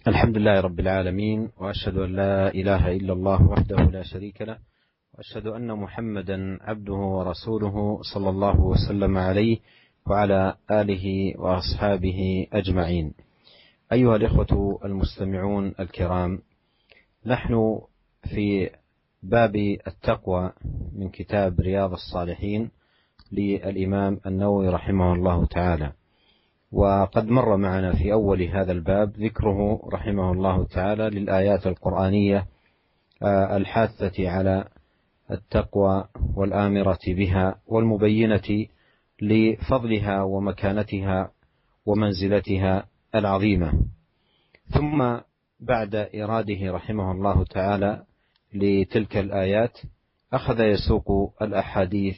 الحمد لله رب العالمين، وأشهد أن لا إله إلا الله وحده لا شريك له، وأشهد أن محمدا عبده ورسوله صلى الله وسلم عليه وعلى آله وأصحابه أجمعين. أيها الإخوة المستمعون الكرام، نحن في باب التقوى من كتاب رياض الصالحين للإمام النووي رحمه الله تعالى، وقد مر معنا في أول هذا الباب ذكره رحمه الله تعالى للآيات القرآنية الحاثة على التقوى والآمرة بها والمبينة لفضلها ومكانتها ومنزلتها العظيمة. ثم بعد إراده رحمه الله تعالى لتلك الآيات أخذ يسوق الأحاديث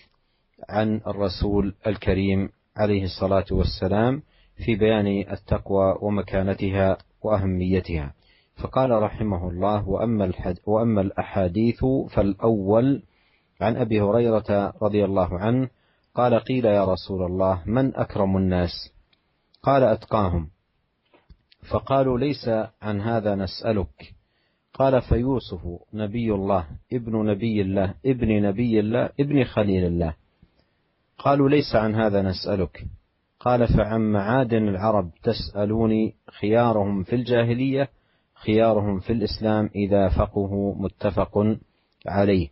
عن الرسول الكريم عليه الصلاة والسلام في بيان التقوى ومكانتها وأهميتها. فقال رحمه الله: وأما الأحاديث فالأول عن أبي هريرة رضي الله عنه قال: قيل يا رسول الله من أكرم الناس؟ قال: أتقاهم. فقالوا: ليس عن هذا نسألك. قال: فيوسف نبي الله ابن نبي الله ابن نبي الله ابن خليل الله. قالوا: ليس عن هذا نسألك. قال: فعن معادن العرب تسألوني، خيارهم في الجاهلية خيارهم في الإسلام إذا فقهوا. متفق عليه.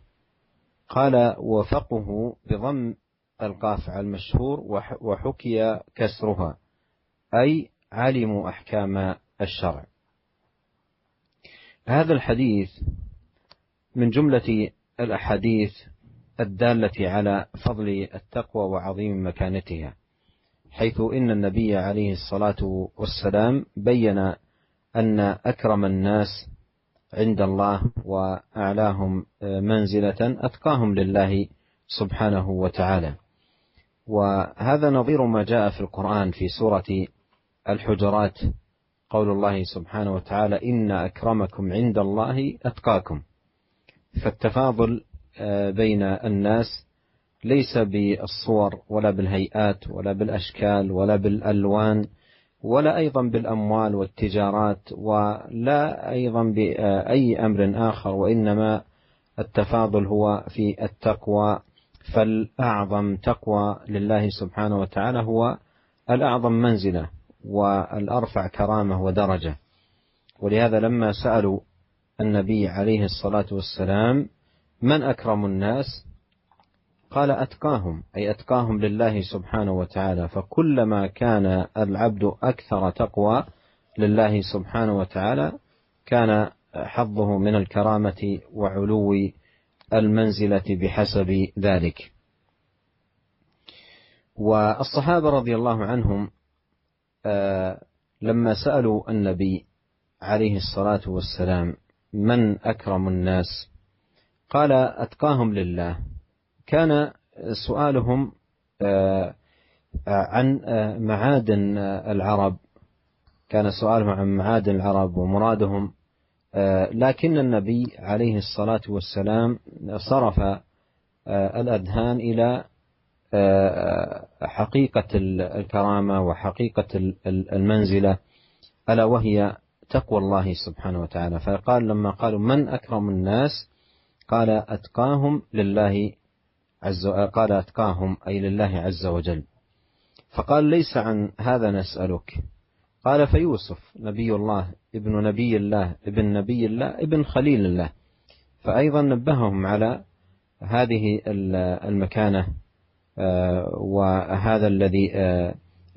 قال: وفقه بضم القاف على المشهور، وحكي كسرها، أي علموا أحكام الشرع. هذا الحديث من جملة الأحاديث الدالة على فضل التقوى وعظيم مكانتها، حيث إن النبي عليه الصلاة والسلام بين أن أكرم الناس عند الله وأعلاهم منزلة أتقاهم لله سبحانه وتعالى. وهذا نظير ما جاء في القرآن في سورة الحجرات، قول الله سبحانه وتعالى: إن أكرمكم عند الله أتقاكم. فالتفاضل بين الناس ليس بالصور ولا بالهيئات ولا بالأشكال ولا بالألوان ولا أيضا بالأموال والتجارات ولا أيضا بأي أمر آخر، وإنما التفاضل هو في التقوى. فالأعظم تقوى لله سبحانه وتعالى هو الأعظم منزلة والأرفع كرامة ودرجة. ولهذا لما سألوا النبي عليه الصلاة والسلام من أكرم الناس قال: أتقاهم، أي أتقاهم لله سبحانه وتعالى. فكلما كان العبد أكثر تقوى لله سبحانه وتعالى كان حظه من الكرامة وعلو المنزلة بحسب ذلك. والصحابة رضي الله عنهم لما سألوا النبي عليه الصلاة والسلام من أكرم الناس قال: أتقاهم لله، كان سؤالهم عن معادن العرب، ومرادهم، لكن النبي عليه الصلاة والسلام صرف الأذهان إلى حقيقة الكرامة وحقيقة المنزلة، ألا وهي تقوى الله سبحانه وتعالى. فقال لما قالوا من أكرم الناس قال: أتقاهم لله قال: أتقاهم أي لله عز وجل. فقال: ليس عن هذا نسألك. قال: فيوسف نبي الله ابن نبي الله ابن نبي الله ابن خليل الله. فأيضا نبههم على هذه المكانة وهذا الذي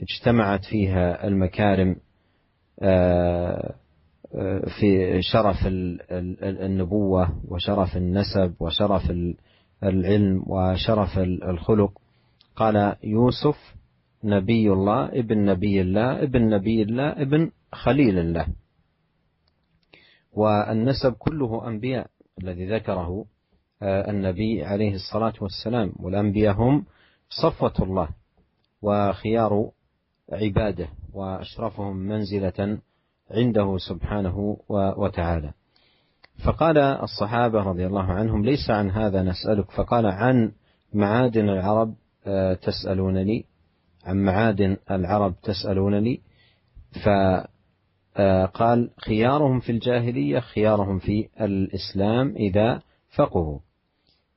اجتمعت فيها المكارم في شرف النبوة وشرف النسب وشرف العلم وشرف الخلق. قال: يوسف نبي الله ابن نبي الله ابن نبي الله ابن خليل الله. والنسب كله أنبياء الذي ذكره النبي عليه الصلاة والسلام، والأنبياء هم صفوة الله وخيار عباده وأشرفهم منزلة عنده سبحانه وتعالى. فقال الصحابة رضي الله عنهم: ليس عن هذا نسألك. فقال: عن معادن العرب تسألونني، عن معادن العرب تسألونني. قال خيارهم في الجاهلية خيارهم في الإسلام إذا فقهوا.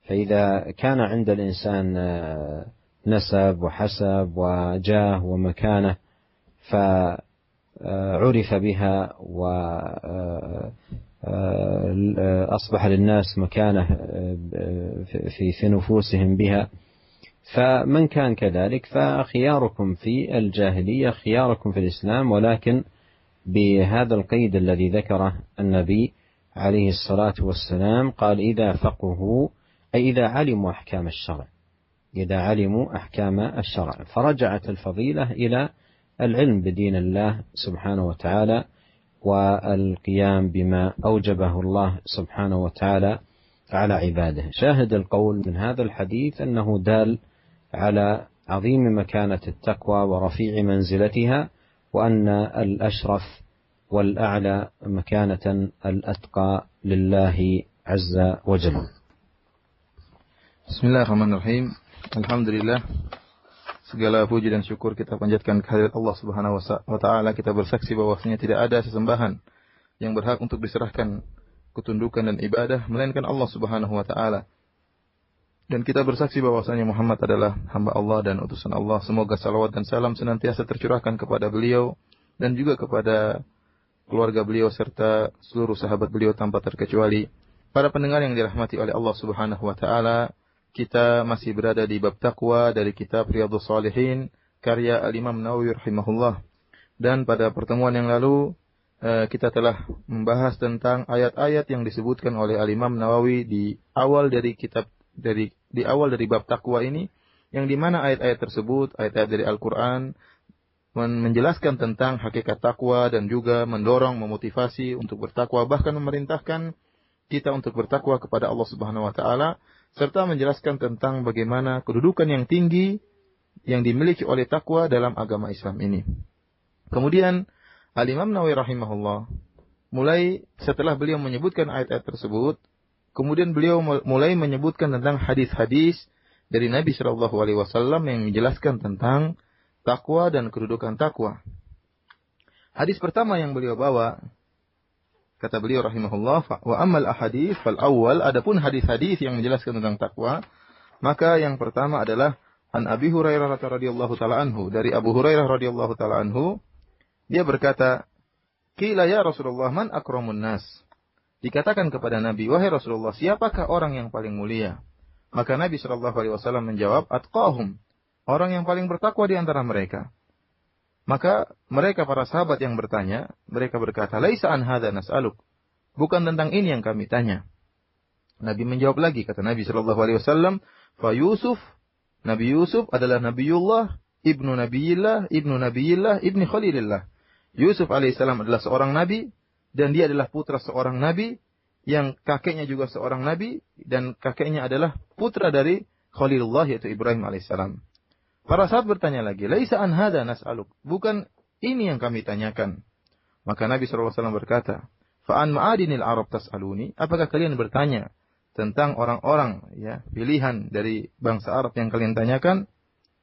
فإذا كان عند الإنسان نسب وحسب وجاه ومكانة فعرف بها وأصبح للناس مكانة في نفوسهم بها، فمن كان كذلك فخياركم في الجاهلية خياركم في الإسلام، ولكن بهذا القيد الذي ذكره النبي عليه الصلاة والسلام، قال إذا فقهوا أي إذا علموا أحكام الشرع، إذا علموا أحكام الشرع. فرجعت الفضيلة إلى العلم بدين الله سبحانه وتعالى والقيام بما أوجبه الله سبحانه وتعالى على عباده. شاهد القول من هذا الحديث أنه دال على عظيم مكانة التقوى ورفيع منزلتها، وأن الأشرف والأعلى مكانة الأتقى لله عز وجل. Bismillahirrahmanirrahim. Alhamdulillah, segala puji dan syukur kita panjatkan kehadirat Allah Subhanahu wa taala. Kita bersaksi bahwasanya tidak ada sesembahan yang berhak untuk diserahkan ketundukan dan ibadah melainkan Allah Subhanahu wa taala. Dan kita bersaksi bahwasanya Muhammad adalah hamba Allah dan utusan Allah. Semoga salawat dan salam senantiasa tercurahkan kepada beliau dan juga kepada keluarga beliau serta seluruh sahabat beliau tanpa terkecuali. Para pendengar yang dirahmati oleh Allah Subhanahu wa taala, kita masih berada di bab taqwa dari kitab Riyadhus Shalihin karya Al-Imam Nawawi rahimahullah. Dan pada pertemuan yang lalu kita telah membahas tentang ayat-ayat yang disebutkan oleh Al-Imam Nawawi di awal dari kitab di awal dari bab taqwa ini, yang di mana ayat-ayat tersebut, ayat-ayat dari Al-Qur'an menjelaskan tentang hakikat takwa dan juga mendorong, memotivasi untuk bertakwa, bahkan memerintahkan kita untuk bertakwa kepada Allah Subhanahu wa taala, serta menjelaskan tentang bagaimana kedudukan yang tinggi yang dimiliki oleh takwa dalam agama Islam ini. Kemudian Al-Imam Nawawi rahimahullah mulai setelah beliau menyebutkan ayat-ayat tersebut, kemudian beliau mulai menyebutkan tentang hadis-hadis dari Nabi Shallallahu Alaihi Wasallam yang menjelaskan tentang takwa dan kedudukan takwa. Hadis pertama yang beliau bawa, kata beliau rahimahullah, wa ammal ahadits fal awwal, adapun hadis-hadis yang menjelaskan tentang takwa, maka yang pertama adalah an Abi Hurairah radhiyallahu taala anhu, dari Abu Hurairah radhiyallahu taala anhu, dia berkata, qila ya Rasulullah man akramun nas, dikatakan kepada Nabi, wahai Rasulullah, siapakah orang yang paling mulia? Maka Nabi sallallahu alaihi wasallam menjawab, atqahum, orang yang paling bertakwa di antara mereka. Maka mereka para sahabat yang bertanya, mereka berkata, laisa an hadza nas'aluk, bukan tentang ini yang kami tanya. Nabi menjawab lagi, kata Nabi sallallahu alaihi wasallam, fa Yusuf, Nabi Yusuf adalah Nabiullah, ibnu Nabiyillah, ibni Khalilillah. Yusuf alaihissalam adalah seorang nabi dan dia adalah putra seorang nabi yang kakeknya juga seorang nabi dan kakeknya adalah putra dari Khalilullah yaitu Ibrahim alaihissalam. Para sahabat bertanya lagi, laisa an hadza nas'aluk, bukan ini yang kami tanyakan. Maka Nabi SAW berkata, fa an ma'adinil Arab tas'aluni, apakah kalian bertanya tentang orang-orang ya pilihan dari bangsa Arab yang kalian tanyakan?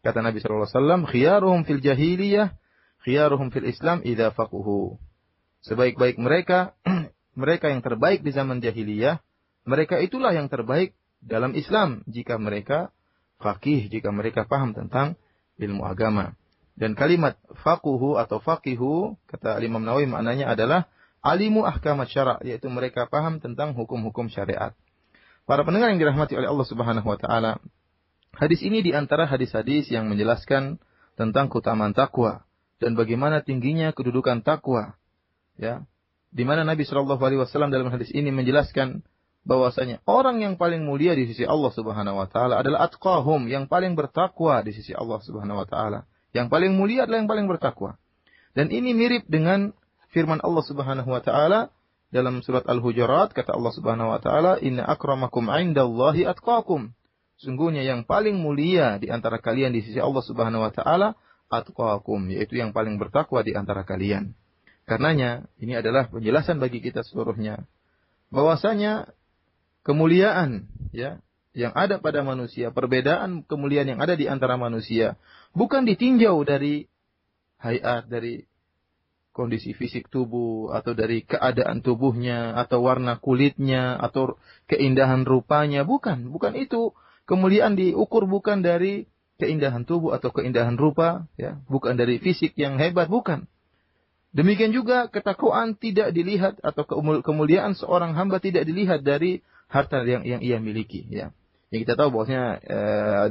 Kata Nabi SAW, khiyaruhum fil jahiliyah, khiyaruhum fil Islam idza faquhu. Sebaik-baik mereka, mereka yang terbaik di zaman jahiliyah, mereka itulah yang terbaik dalam Islam jika mereka faqih, jika mereka paham tentang ilmu agama. Dan kalimat faquhu atau faqihu, kata Imam Nawawi, maknanya adalah alimu ahkam syara', yaitu mereka paham tentang hukum-hukum syariat. Para pendengar yang dirahmati oleh Allah Subhanahu wa taala, hadis ini di antara hadis-hadis yang menjelaskan tentang keutamaan takwa dan bagaimana tingginya kedudukan takwa. Ya, di mana Nabi sallallahu alaihi wasallam dalam hadis ini menjelaskan bahwasanya orang yang paling mulia di sisi Allah Subhanahu wa taala adalah atqahum, yang paling bertakwa di sisi Allah Subhanahu wa taala. Yang paling mulia adalah yang paling bertakwa. Dan ini mirip dengan firman Allah Subhanahu wa taala dalam surat Al-Hujurat, kata Allah Subhanahu wa taala, inna akramakum 'indallahi atqakum. Sungguhnya yang paling mulia di antara kalian di sisi Allah Subhanahu wa taala atqakum, yaitu yang paling bertakwa di antara kalian. Karenanya ini adalah penjelasan bagi kita seluruhnya bahwasanya kemuliaan ya yang ada pada manusia, perbedaan kemuliaan yang ada di antara manusia bukan ditinjau dari hayat, dari kondisi fisik tubuh, atau dari keadaan tubuhnya, atau warna kulitnya, atau keindahan rupanya. Bukan itu. Kemuliaan diukur bukan dari keindahan tubuh atau keindahan rupa, ya, bukan dari fisik yang hebat, bukan. Demikian juga ketakwaan tidak dilihat, atau kemuliaan seorang hamba tidak dilihat dari harta yang ia miliki, ya. Yang kita tahu bahwasanya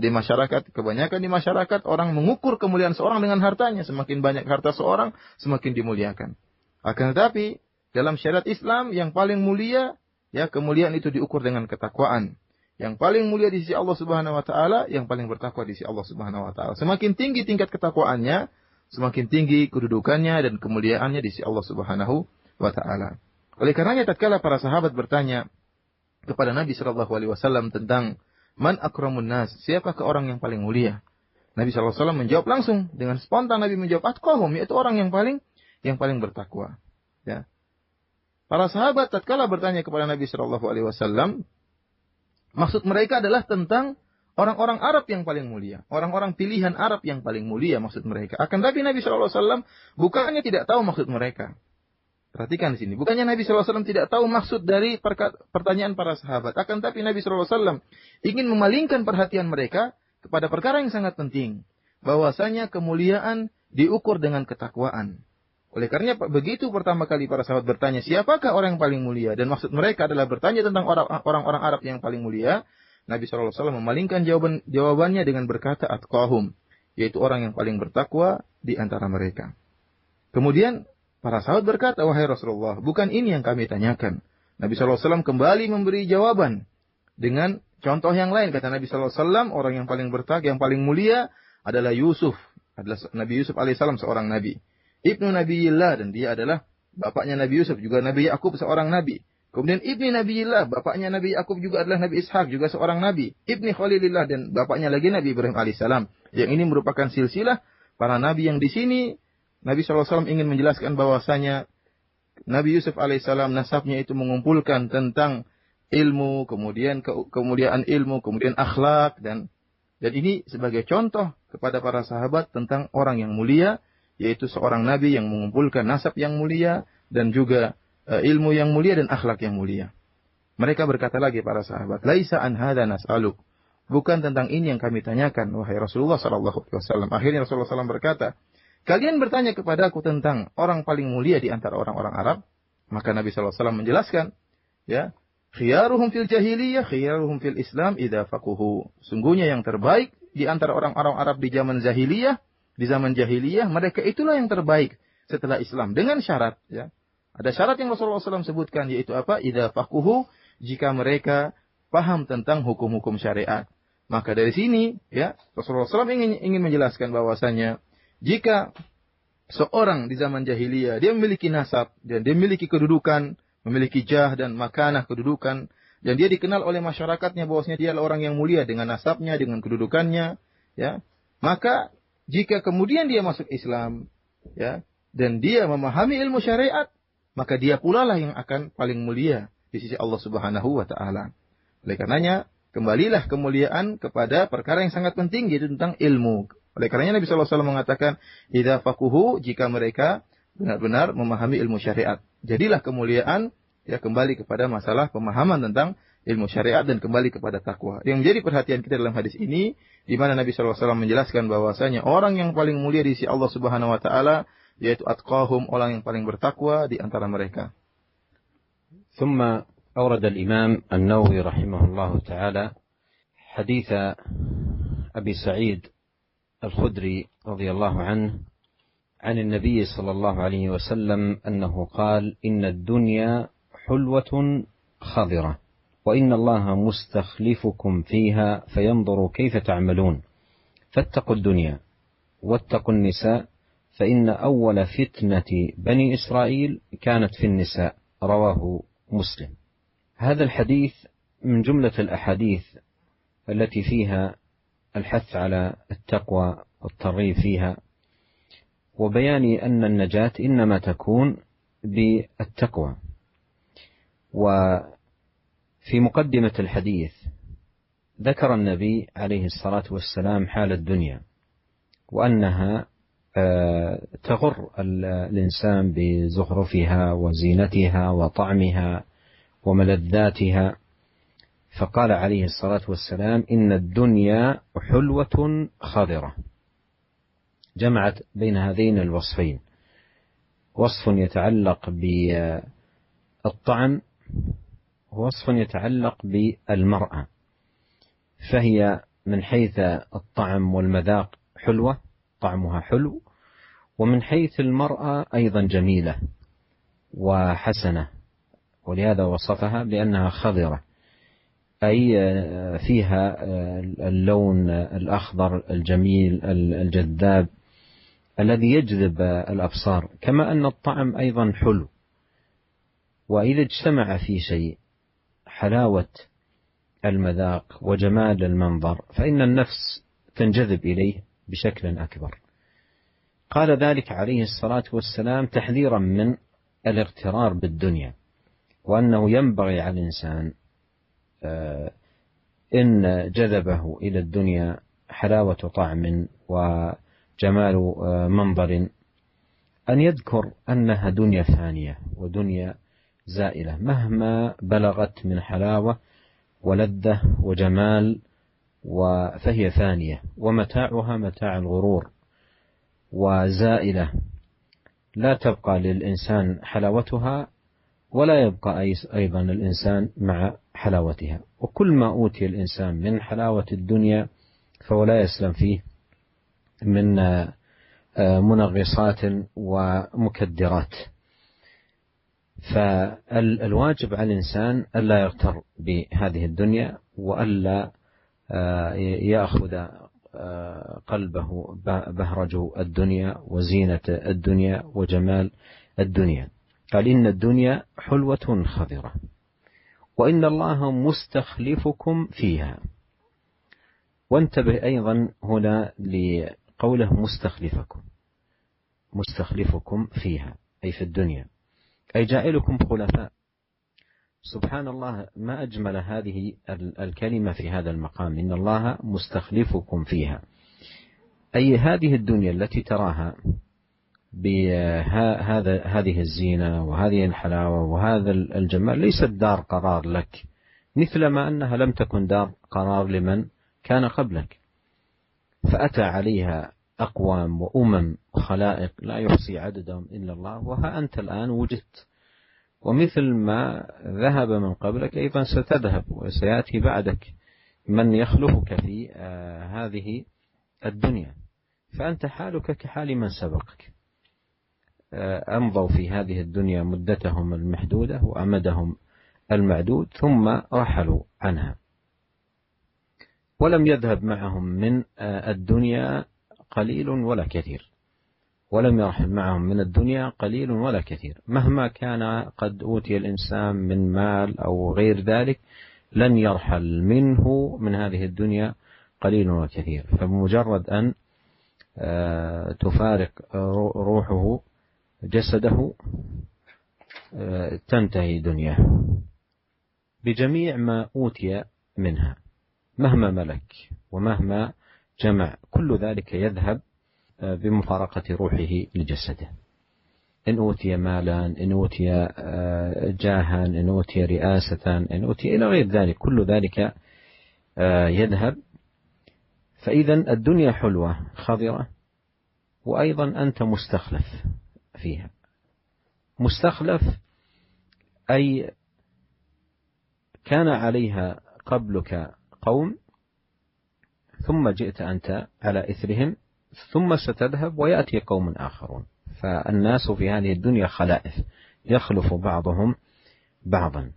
di masyarakat, kebanyakan di masyarakat orang mengukur kemuliaan seorang dengan hartanya. Semakin banyak harta seorang, semakin dimuliakan. Akan tetapi dalam syariat Islam yang paling mulia, ya, kemuliaan itu diukur dengan ketakwaan. Yang paling mulia di sisi Allah Subhanahu wa taala, yang paling bertakwa di sisi Allah Subhanahu wa taala. Semakin tinggi tingkat ketakwaannya, semakin tinggi kedudukannya dan kemuliaannya di sisi Allah Subhanahu wa taala. Oleh karenanya tatkala para sahabat bertanya kepada Nabi sallallahu alaihi wasallam tentang man akramun nas, siapakah orang yang paling mulia? Nabi sallallahu alaihi wasallam menjawab langsung dengan spontan. Nabi menjawab atqahum, yaitu orang yang paling bertakwa. Ya. Para sahabat tatkala bertanya kepada Nabi sallallahu alaihi wasallam, maksud mereka adalah tentang orang-orang Arab yang paling mulia, orang-orang pilihan Arab yang paling mulia maksud mereka. Akan tapi Nabi sallallahu alaihi wasallam bukannya tidak tahu maksud mereka. Perhatikan di sini. Bukannya Nabi SAW tidak tahu maksud dari pertanyaan para sahabat. Akan tapi Nabi SAW ingin memalingkan perhatian mereka kepada perkara yang sangat penting. Bahwasanya kemuliaan diukur dengan ketakwaan. Oleh karena begitu pertama kali para sahabat bertanya, siapakah orang yang paling mulia? Dan maksud mereka adalah bertanya tentang orang-orang Arab yang paling mulia. Nabi SAW memalingkan jawabannya dengan berkata, atqahum. Yaitu orang yang paling bertakwa di antara mereka. Kemudian para sahabat berkata, wahai Rasulullah, bukan ini yang kami tanyakan. Nabi SAW kembali memberi jawaban dengan contoh yang lain. Kata Nabi SAW, orang yang paling bertakwa, yang paling mulia adalah Yusuf. Adalah Nabi Yusuf alaihissalam, seorang nabi. Ibnu Nabiyillah, dan dia adalah bapaknya Nabi Yusuf, juga Nabi Yakub, seorang nabi. Kemudian Ibni Nabiyillah, bapaknya Nabi Yakub juga adalah Nabi Ishak, juga seorang nabi. Ibni Khalilillah, dan bapaknya lagi Nabi Ibrahim alaihissalam. Yang ini merupakan silsilah para nabi yang di sini Nabi SAW ingin menjelaskan bahwasanya Nabi Yusuf alaihissalam nasabnya itu mengumpulkan tentang ilmu, kemudian kemuliaan ilmu, kemudian akhlak, dan ini sebagai contoh kepada para sahabat tentang orang yang mulia, yaitu seorang nabi yang mengumpulkan nasab yang mulia dan juga ilmu yang mulia dan akhlak yang mulia. Mereka berkata lagi para sahabat, laisa an hadza nas'aluk. Bukan tentang ini yang kami tanyakan, wahai Rasulullah sallallahu alaihi wasallam. Akhirnya Rasulullah SAW berkata, kalian bertanya kepada aku tentang orang paling mulia di antara orang-orang Arab. Maka Nabi SAW menjelaskan, ya, khiyaruhum fil jahiliyah, khiyaruhum fil Islam idza faquhu. Sungguhnya yang terbaik di antara orang-orang Arab di zaman jahiliyah, mereka itulah yang terbaik setelah Islam. Dengan syarat, ya. Ada syarat yang Rasulullah SAW sebutkan, yaitu apa? Idza faquhu, jika mereka paham tentang hukum-hukum syariat. Maka dari sini, ya, Rasulullah SAW ingin menjelaskan bahwasanya jika seorang di zaman jahiliyah, dia memiliki nasab, dan dia memiliki kedudukan, memiliki jah dan makanah kedudukan, dan dia dikenal oleh masyarakatnya bahwasanya dia adalah orang yang mulia dengan nasabnya, dengan kedudukannya, ya, maka jika kemudian dia masuk Islam, ya, dan dia memahami ilmu syariat, maka dia pula lah yang akan paling mulia di sisi Allah Subhanahu wa taala. Oleh karenanya, kembalilah kemuliaan kepada perkara yang sangat penting, yaitu tentang ilmu. Oleh karenanya Nabi SAW mengatakan, idza faquhu, jika mereka benar-benar memahami ilmu syariat. Jadilah kemuliaan, ya, kembali kepada masalah pemahaman tentang ilmu syariat dan kembali kepada takwa. Yang menjadi perhatian kita dalam hadis ini, di mana Nabi SAW menjelaskan bahwasanya orang yang paling mulia di sisi Allah Subhanahu wa taala yaitu atqahum, orang yang paling bertakwa di antara mereka. ثم أورد الإمام النووي رحمه الله تعالى حديث أبي سعيد الخدري رضي الله عنه عن النبي صلى الله عليه وسلم أنه قال إن الدنيا حلوة خضرة وإن الله مستخلفكم فيها فينظر كيف تعملون فاتقوا الدنيا واتقوا النساء فإن أول فتنة بني إسرائيل كانت في النساء رواه مسلم. هذا الحديث من جملة الأحاديث التي فيها الحث على التقوى والترغيب فيها وبيان أن النجاة إنما تكون بالتقوى. وفي مقدمة الحديث ذكر النبي عليه الصلاة والسلام حال الدنيا وأنها تغر الإنسان بزخرفها وزينتها وطعمها وملذاتها. فقال عليه الصلاة والسلام: إن الدنيا حلوة خضرة. جمعت بين هذين الوصفين، وصف يتعلق بالطعم ووصف يتعلق بالمرأة. فهي من حيث الطعم والمذاق حلوة، طعمها حلو، ومن حيث المرأة أيضا جميلة وحسنة، ولهذا وصفها بأنها خضرة، أي فيها اللون الأخضر الجميل الجذاب الذي يجذب الأبصار، كما أن الطعم أيضا حلو. وإذا اجتمع في شيء حلاوة المذاق وجمال المنظر فإن النفس تنجذب إليه بشكل أكبر. قال ذلك عليه الصلاة والسلام تحذيرا من الاغترار بالدنيا، وأنه ينبغي على الإنسان إن جذبه إلى الدنيا حلاوة طعم وجمال منظر أن يذكر أنها دنيا فانية ودنيا زائلة، مهما بلغت من حلاوة ولذة وجمال فهي فانية، ومتاعها متاع الغرور وزائلة، لا تبقى للإنسان حلاوتها ولا يبقى أيضا الإنسان مع حلاوتها. وكل ما أوتي الإنسان من حلاوة الدنيا فهو لا يسلم فيه من منغصات ومكدرات. فالواجب على الإنسان ألا يغتر بهذه الدنيا، وألا يأخذ قلبه بهرج الدنيا وزينة الدنيا وجمال الدنيا. قال: إن الدنيا حلوة خضرة وإن الله مستخلفكم فيها. وانتبه أيضا هنا لقوله مستخلفكم فيها، أي في الدنيا، أي جاعلكم خلفاء. سبحان الله، ما أجمل هذه الكلمة في هذا المقام: إن الله مستخلفكم فيها، أي هذه الدنيا التي تراها بهذه الزينة وهذه الحلاوة وهذا الجمال ليست دار قرار لك، مثلما أنها لم تكن دار قرار لمن كان قبلك، فأتى عليها أقوام وأمم وخلائق لا يحصي عددهم إلا الله، وها أنت الآن وجدت، ومثل ما ذهب من قبلك أيضا ستذهب وسيأتي بعدك من يخلفك في هذه الدنيا، فأنت حالك كحال من سبقك، أمضوا في هذه الدنيا مدتهم المحدودة وأمدهم المعدود ثم رحلوا عنها، ولم يذهب معهم من الدنيا قليل ولا كثير، ولم يرحل معهم من الدنيا قليل ولا كثير. مهما كان قد أوتي الإنسان من مال أو غير ذلك لن يرحل منه من هذه الدنيا قليل ولا كثير، فبمجرد أن تفارق روحه جسده تنتهي دنياه بجميع ما أوتي منها، مهما ملك ومهما جمع، كل ذلك يذهب بمفارقة روحه لجسده. إن أوتي مالا، إن أوتي جاها، إن أوتي رئاسة، إن أوتي إلى غير ذلك، كل ذلك يذهب. فإذا الدنيا حلوة خضرة، وأيضا أنت مستخلف فيها. مستخلف أي كان عليها قبلك قوم ثم جئت أنت على إثرهم، ثم ستذهب ويأتي قوم آخرون. فالناس في هذه الدنيا خلائف يخلف بعضهم بعضا.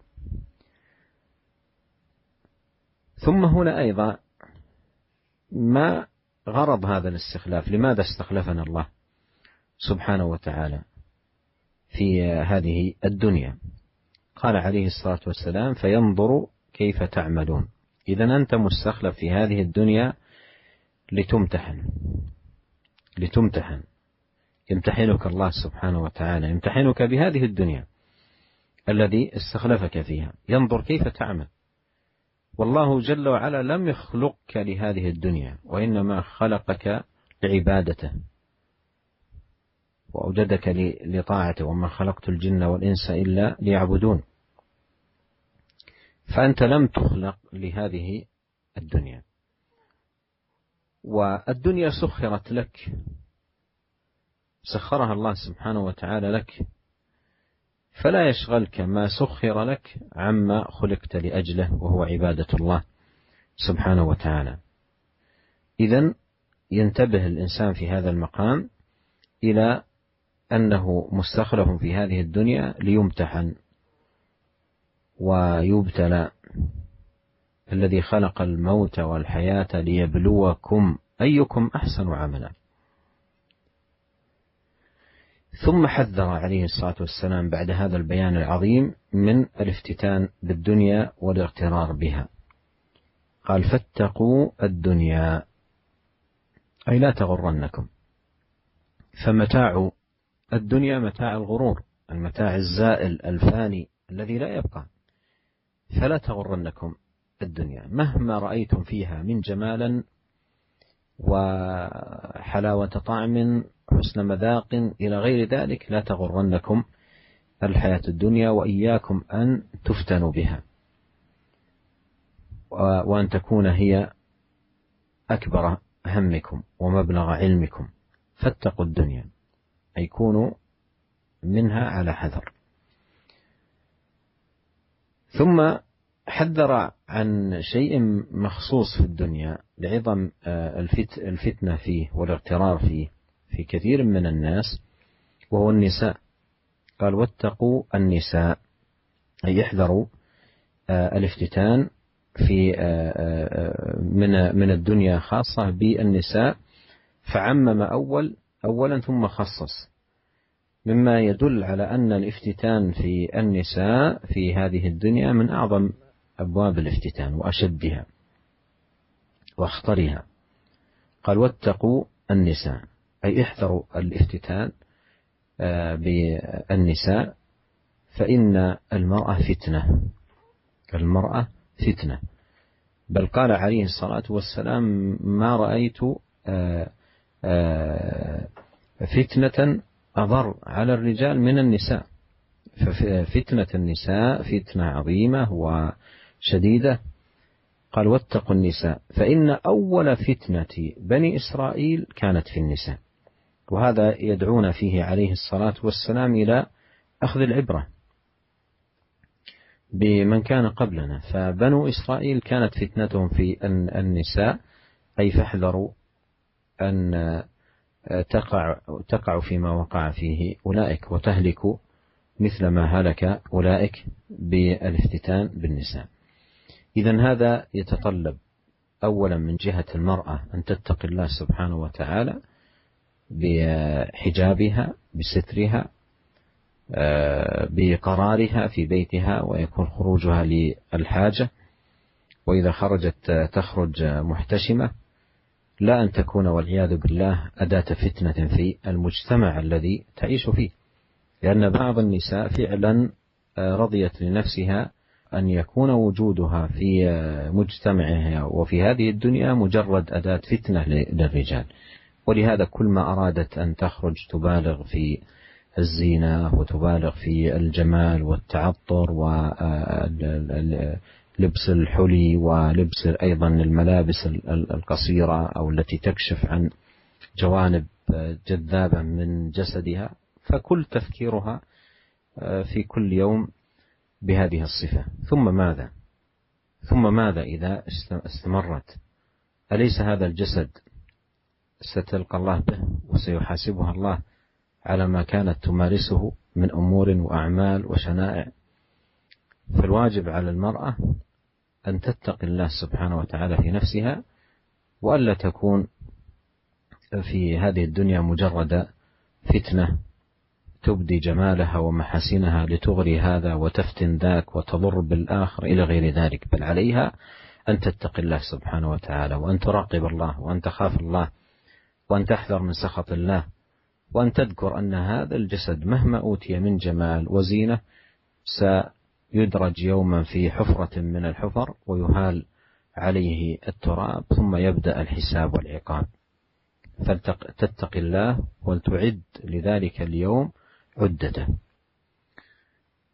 ثم هنا أيضا ما غرض هذا الاستخلاف؟ لماذا استخلفنا الله سبحانه وتعالى في هذه الدنيا؟ قال عليه الصلاة والسلام: فينظر كيف تعملون. إذن أنت مستخلف في هذه الدنيا لتمتحن، يمتحنك الله سبحانه وتعالى، يمتحنك بهذه الدنيا الذي استخلفك فيها، ينظر كيف تعمل. والله جل وعلا لم يخلقك لهذه الدنيا، وإنما خلقك لعبادته، وأوجدك لطاعته، وما خلقت الجن والإنس إلا ليعبدون. فأنت لم تخلق لهذه الدنيا، والدنيا سخرت لك، سخرها الله سبحانه وتعالى لك، فلا يشغلك ما سخر لك عما خلقت لأجله، وهو عبادة الله سبحانه وتعالى. إذن ينتبه الإنسان في هذا المقام إلى أنه مستخلف في هذه الدنيا ليمتحن ويبتلى. الذي خلق الموت والحياة ليبلوكم أيكم أحسن عملا. ثم حذر عليه الصلاة والسلام بعد هذا البيان العظيم من الافتتان بالدنيا والاغترار بها. قال: فاتقوا الدنيا، أي لا تغرنكم. فمتاع الدنيا متاع الغرور، المتاع الزائل الفاني الذي لا يبقى، فلا تغرنكم الدنيا مهما رأيتم فيها من جمالا وحلاوة طعم حسن مذاق إلى غير ذلك، لا تغرنكم الحياة الدنيا، وإياكم أن تفتنوا بها، وأن تكون هي أكبر همكم ومبلغ علمكم. فاتقوا الدنيا، أي كونوا منها على حذر. ثم حذر عن شيء مخصوص في الدنيا لعظم الفتنة فيه والاغترار فيه في كثير من الناس، وهو النساء. قال: واتقوا النساء، أي احذروا الافتتان في من الدنيا، خاصة بالنساء، فعمم أولا ثم خصص، مما يدل على أن الافتتان في النساء في هذه الدنيا من أعظم أبواب الافتتان وأشدها وأخطرها. قال: واتقوا النساء، أي احذروا الافتتان بالنساء، فإن المرأة فتنة، المرأة فتنة. بل قال عليه الصلاة والسلام: ما رأيت فتنة أضر على الرجال من النساء. ففتنة النساء فتنة عظيمة وشديدة. قال: واتقوا النساء، فإن أول فتنة بني إسرائيل كانت في النساء. وهذا يدعون فيه عليه الصلاة والسلام إلى أخذ العبرة بمن كان قبلنا. فبنو إسرائيل كانت فتنتهم في النساء، أي فاحذروا أن تقع فيما وقع فيه أولئك، وتهلكوا مثل ما هلك أولئك بالافتتان بالنساء. إذن هذا يتطلب أولا من جهة المرأة أن تتقي الله سبحانه وتعالى بحجابها، بسترها، بقرارها في بيتها، ويكون خروجها للحاجة، وإذا خرجت تخرج محتشمة، لا أن تكون والعياذ بالله أداة فتنة في المجتمع الذي تعيش فيه. لأن بعض النساء فعلا رضيت لنفسها أن يكون وجودها في مجتمعها وفي هذه الدنيا مجرد أداة فتنة للرجال، ولهذا كل ما أرادت أن تخرج تبالغ في الزينة، وتبالغ في الجمال والتعطر ولبس الحلي، ولبس أيضا الملابس القصيرة أو التي تكشف عن جوانب جذابة من جسدها. فكل تفكيرها في كل يوم بهذه الصفة. ثم ماذا إذا استمرت؟ أليس هذا الجسد ستلقى الله به وسيحاسبها الله على ما كانت تمارسه من أمور وأعمال وشنائع؟ فالواجب على المرأة أن تتقي الله سبحانه وتعالى في نفسها، وألا تكون في هذه الدنيا مجرد فتنة تبدي جمالها ومحاسنها لتغري هذا وتفتن ذاك وتضر بالآخر إلى غير ذلك. بل عليها أن تتقي الله سبحانه وتعالى، وأن تراقب الله، وأن تخاف الله، وأن تحذر من سخط الله، وأن تذكر أن هذا الجسد مهما أوتي من جمال وزينة سيدرج يوما في حفرة من الحفر ويهال عليه التراب، ثم يبدأ الحساب والعقاب. فلتتق الله ولتعد لذلك اليوم عدته.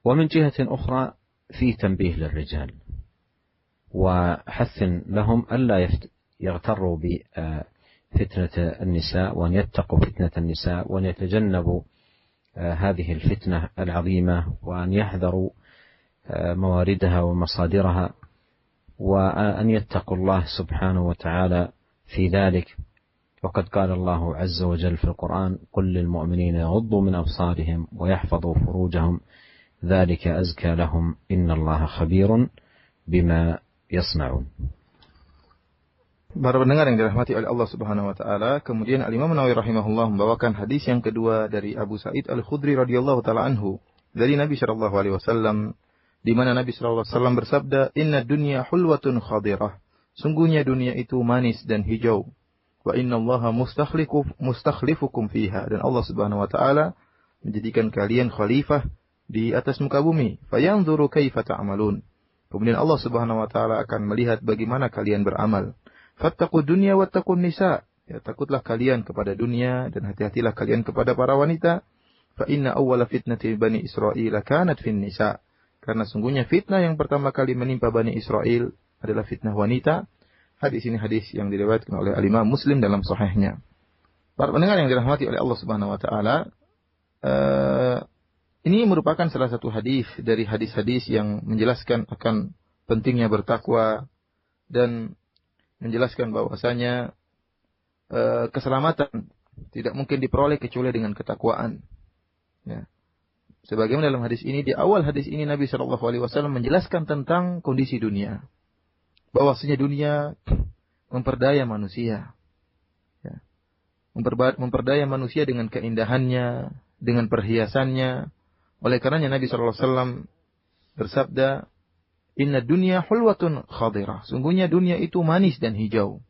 ومن جهة أخرى في تنبيه للرجال وحث لهم ألا يغتروا بفتنة النساء، وأن يتقوا فتنة النساء، وأن يتجنبوا هذه الفتنة العظيمة، وأن يحذروا مواردها ومصادرها، وأن يتقوا الله سبحانه وتعالى في ذلك. وقد قال الله عز وجل في القرآن: قل للمؤمنين يغضوا من أبصارهم ويحفظوا فروجهم ذلك أزكى لهم إن الله خبير بما يصنعون. Para pendengar yang dirahmati oleh Allah Subhanahu wa taala, kemudian Al-Imam Nawawi rahimahullah membawakan hadis yang kedua dari Abu Sa'id Al-Khudri radhiyallahu taala anhu dari Nabi sallallahu alaihi wasallam, di mana Nabi sallallahu alaihi wasallam bersabda, "Inna dunya hulwatun khadirah." Sungguhnya dunia itu manis dan hijau. Wa innallaha mustakhlifukum fiha, dan Allah Subhanahu wa taala menjadikan kalian khalifah di atas muka bumi. Fayanzuru kaifa ta'malun. Kemudian Allah Subhanahu wa taala akan melihat bagaimana kalian beramal. Fattaqud dunya wattaqun nisa. Ya, takutlah kalian kepada dunia dan hati-hatilah kalian kepada para wanita. Fa inna awwala fitnati bani Israil kanat fin nisa. Karena sungguhnya fitnah yang pertama kali menimpa Bani Israel adalah fitnah wanita. Hadis ini hadis yang diriwayatkan oleh Al-Imam Muslim dalam sahihnya. Para pendengar yang dirahmati oleh Allah Subhanahu wa taala, ini merupakan salah satu hadis dari hadis-hadis yang menjelaskan akan pentingnya bertakwa dan menjelaskan bahwasanya keselamatan tidak mungkin diperoleh kecuali dengan ketakwaan. Ya. Sebagaimana dalam hadis ini, di awal hadis ini Nabi Shallallahu Alaihi Wasallam menjelaskan tentang kondisi dunia, bahwasanya dunia memperdaya manusia, ya. Memperdaya manusia dengan keindahannya, dengan perhiasannya. Oleh karenanya Nabi Shallallahu Alaihi Wasallam bersabda, Inna dunya hulwatun khadirah. Sungguhnya dunia itu manis dan hijau.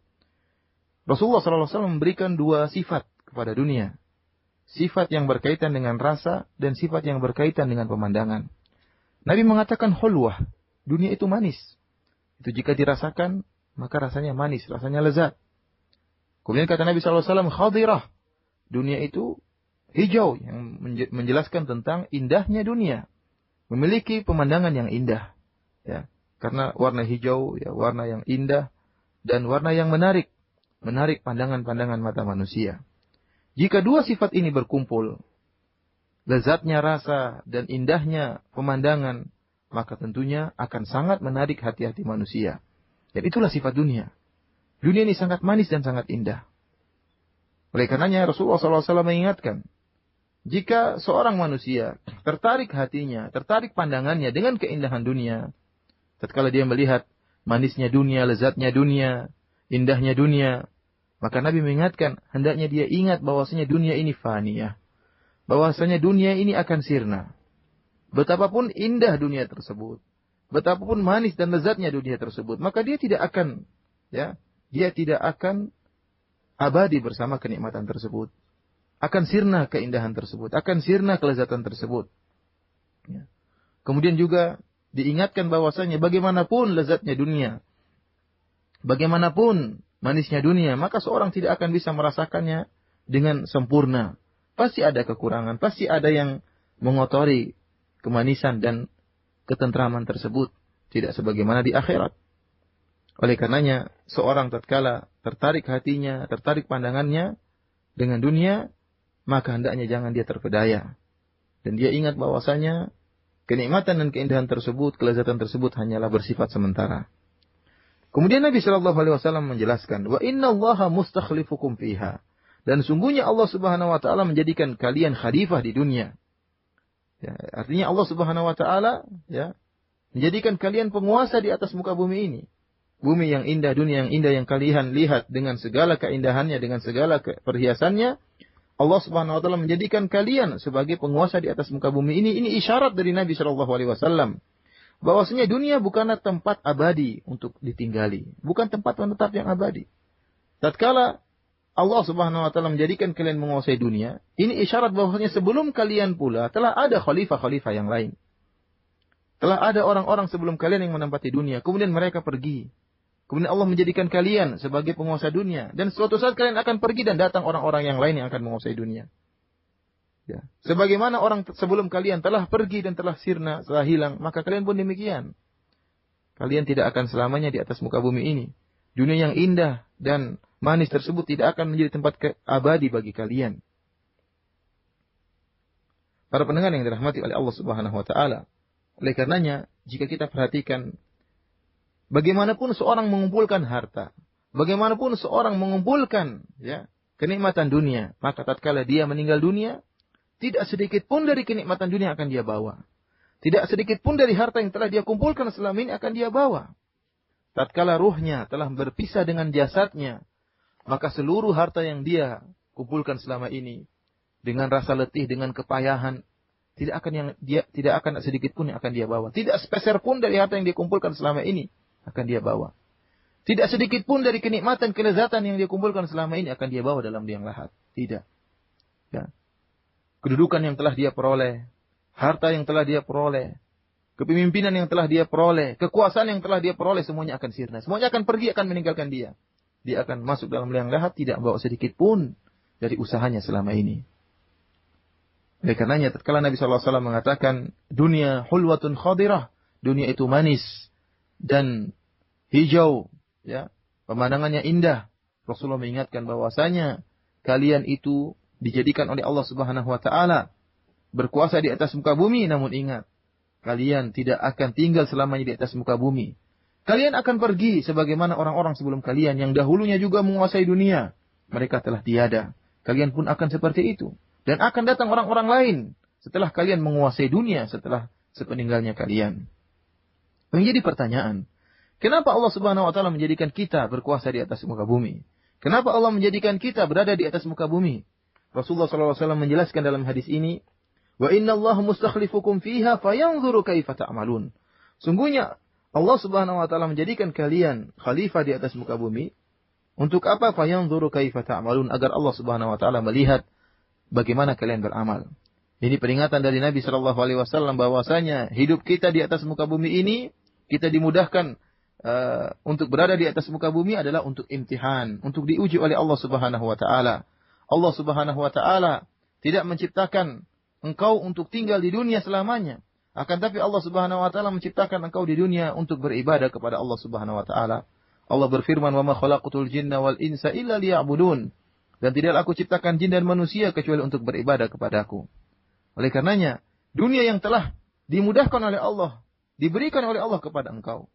Rasulullah SAW memberikan dua sifat kepada dunia. Sifat yang berkaitan dengan rasa dan sifat yang berkaitan dengan pemandangan. Nabi mengatakan hulwah. Dunia itu manis. Itu jika dirasakan, maka rasanya manis, rasanya lezat. Kemudian kata Nabi SAW, khadirah. Dunia itu hijau, yang menjelaskan tentang indahnya dunia. Memiliki pemandangan yang indah. Ya, karena warna hijau, ya, warna yang indah dan warna yang menarik pandangan-pandangan mata manusia. Jika dua sifat ini berkumpul, lezatnya rasa dan indahnya pemandangan, maka tentunya akan sangat menarik hati-hati manusia. Dan itulah sifat dunia. Dunia ini sangat manis dan sangat indah. Oleh karenanya Rasulullah SAW mengingatkan, jika seorang manusia tertarik hatinya, tertarik pandangannya dengan keindahan dunia, tatkala dia melihat manisnya dunia, lezatnya dunia, indahnya dunia, maka Nabi mengingatkan, hendaknya dia ingat bahwasanya dunia ini faniyah. Bahwasanya dunia ini akan sirna. Betapapun indah dunia tersebut, betapapun manis dan lezatnya dunia tersebut, maka dia tidak akan, ya, dia tidak akan abadi bersama kenikmatan tersebut. Akan sirna keindahan tersebut, akan sirna kelezatan tersebut. Ya. Kemudian juga diingatkan bahwasanya bagaimanapun lezatnya dunia, bagaimanapun manisnya dunia, maka seorang tidak akan bisa merasakannya dengan sempurna. Pasti ada kekurangan, pasti ada yang mengotori kemanisan dan ketentraman tersebut. Tidak sebagaimana di akhirat. Oleh karenanya, seorang tatkala tertarik hatinya, tertarik pandangannya dengan dunia, maka hendaknya jangan dia terpedaya. Dan dia ingat bahwasanya kenikmatan dan keindahan tersebut, kelezatan tersebut hanyalah bersifat sementara. Kemudian Nabi Shallallahu Alaihi Wasallam menjelaskan, wa innallaha mustakhlifukum fiha. Dan sungguhnya Allah Subhanahu Wa Taala menjadikan kalian khalifah di dunia. Ya, artinya Allah Subhanahu Wa Taala, ya, menjadikan kalian penguasa di atas muka bumi ini. Bumi yang indah, dunia yang indah yang kalian lihat dengan segala keindahannya, dengan segala perhiasannya, Allah Subhanahu Wa Taala menjadikan kalian sebagai penguasa di atas muka bumi ini. Ini isyarat dari Nabi Shallallahu Alaihi Wasallam bahwasanya dunia bukanlah tempat abadi untuk ditinggali, bukan tempat menetap yang abadi. Tatkala Allah Subhanahu Wa Taala menjadikan kalian menguasai dunia, ini isyarat bahwasanya sebelum kalian pula telah ada khalifah-khalifah yang lain. Telah ada orang-orang sebelum kalian yang menempati dunia, kemudian mereka pergi. Kemudian Allah menjadikan kalian sebagai penguasa dunia. Dan suatu saat kalian akan pergi dan datang orang-orang yang lain yang akan menguasai dunia. Ya. Sebagaimana orang sebelum kalian telah pergi dan telah sirna, telah hilang, maka kalian pun demikian. Kalian tidak akan selamanya di atas muka bumi ini. Dunia yang indah dan manis tersebut tidak akan menjadi tempat abadi bagi kalian. Para pendengar yang dirahmati oleh Allah Subhanahu wa taala. Oleh karenanya, jika kita perhatikan bagaimanapun seorang mengumpulkan harta, bagaimanapun seorang mengumpulkan kenikmatan dunia, maka tatkala dia meninggal dunia, tidak sedikit pun dari kenikmatan dunia akan dia bawa. Tidak sedikit pun dari harta yang telah dia kumpulkan selama ini akan dia bawa. Tatkala ruhnya telah berpisah dengan jasadnya, maka seluruh harta yang dia kumpulkan selama ini dengan rasa letih, dengan kepayahan, tidak akan sedikit pun yang akan dia bawa. Tidak sepeser pun dari harta yang dia kumpulkan selama ini akan dia bawa. Tidak sedikit pun dari kenikmatan, kelezatan yang dia kumpulkan selama ini akan dia bawa dalam liang lahat. Tidak. Ya. Kedudukan yang telah dia peroleh, harta yang telah dia peroleh, kepemimpinan yang telah dia peroleh, kekuasaan yang telah dia peroleh, semuanya akan sirna. Semuanya akan pergi, akan meninggalkan dia. Dia akan masuk dalam liang lahat, tidak bawa sedikit pun dari usahanya selama ini. Oleh karenanya, tatkala Nabi SAW mengatakan, dunia hulwatun khadirah, dunia itu manis dan hijau, pemandangannya indah. Rasulullah mengingatkan bahwasanya kalian itu dijadikan oleh Allah Subhanahu wa taala berkuasa di atas muka bumi, namun ingat, kalian tidak akan tinggal selamanya di atas muka bumi. Kalian akan pergi sebagaimana orang-orang sebelum kalian yang dahulunya juga menguasai dunia. Mereka telah tiada. Kalian pun akan seperti itu. Dan akan datang orang-orang lain setelah kalian menguasai dunia, setelah sepeninggalnya kalian. Menjadi pertanyaan, kenapa Allah Subhanahu wa taala menjadikan kita berkuasa di atas muka bumi? Kenapa Allah menjadikan kita berada di atas muka bumi? Rasulullah SAW menjelaskan dalam hadis ini, wa inna Allah mustakhlifukum fiha fayanzuru kaifa ta'malun. Sungguhnya Allah Subhanahu wa taala menjadikan kalian khalifah di atas muka bumi untuk apa? Fayanzuru kaifa ta'malun, agar Allah Subhanahu wa taala melihat bagaimana kalian beramal. Ini peringatan dari Nabi sallallahu alaihi wasallam bahwasanya hidup kita di atas muka bumi ini, kita dimudahkan untuk berada di atas muka bumi adalah untuk imtihan, untuk diuji oleh Allah Subhanahu wa taala. Allah Subhanahu wa taala tidak menciptakan engkau untuk tinggal di dunia selamanya. Akan tapi Allah Subhanahu wa taala menciptakan engkau di dunia untuk beribadah kepada Allah Subhanahu wa taala. Allah berfirman, "Wa ma khalaqtul jinna wal insa illa liya'budun." Dan tidaklah aku ciptakan jin dan manusia kecuali untuk beribadah kepadaku. Oleh karenanya, dunia yang telah dimudahkan oleh Allah, diberikan oleh Allah kepada engkau.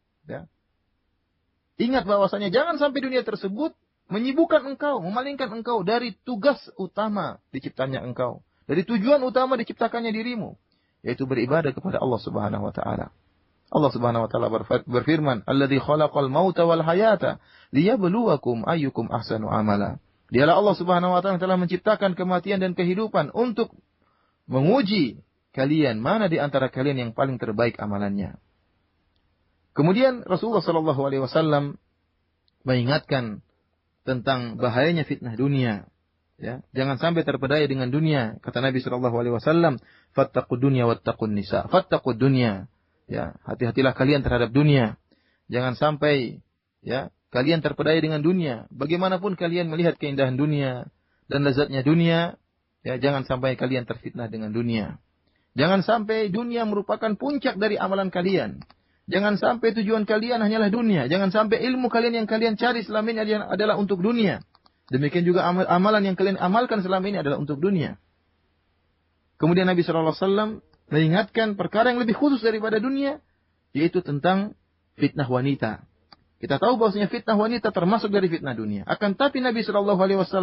Ingat bahwasanya jangan sampai dunia tersebut menyibukkan engkau, memalingkan engkau dari tugas utama diciptanya engkau. Dari tujuan utama diciptakannya dirimu, yaitu beribadah kepada Allah Subhanahu wa taala. Allah Subhanahu wa taala berfirman, "Alladzi khalaqal mauta wal hayata liyabluwakum ayyukum ahsanu amala." Dialah Allah Subhanahu wa taala yang telah menciptakan kematian dan kehidupan untuk menguji kalian mana di antara kalian yang paling terbaik amalannya. Kemudian Rasulullah sallallahu alaihi wasallam mengingatkan tentang bahayanya fitnah dunia. Jangan sampai terpedaya dengan dunia. Kata Nabi sallallahu alaihi wasallam, "Fattaqud dunya wattaqun nisa." Fattaqud dunya. Hati-hatilah kalian terhadap dunia. Jangan sampai kalian terpedaya dengan dunia. Bagaimanapun kalian melihat keindahan dunia dan lezatnya dunia, jangan sampai kalian terfitnah dengan dunia. Jangan sampai dunia merupakan puncak dari amalan kalian. Jangan sampai tujuan kalian hanyalah dunia. Jangan sampai ilmu kalian yang kalian cari selama ini adalah untuk dunia. Demikian juga amalan yang kalian amalkan selama ini adalah untuk dunia. Kemudian Nabi SAW mengingatkan perkara yang lebih khusus daripada dunia, yaitu tentang fitnah wanita. Kita tahu bahwasanya fitnah wanita termasuk dari fitnah dunia. Akan tapi Nabi SAW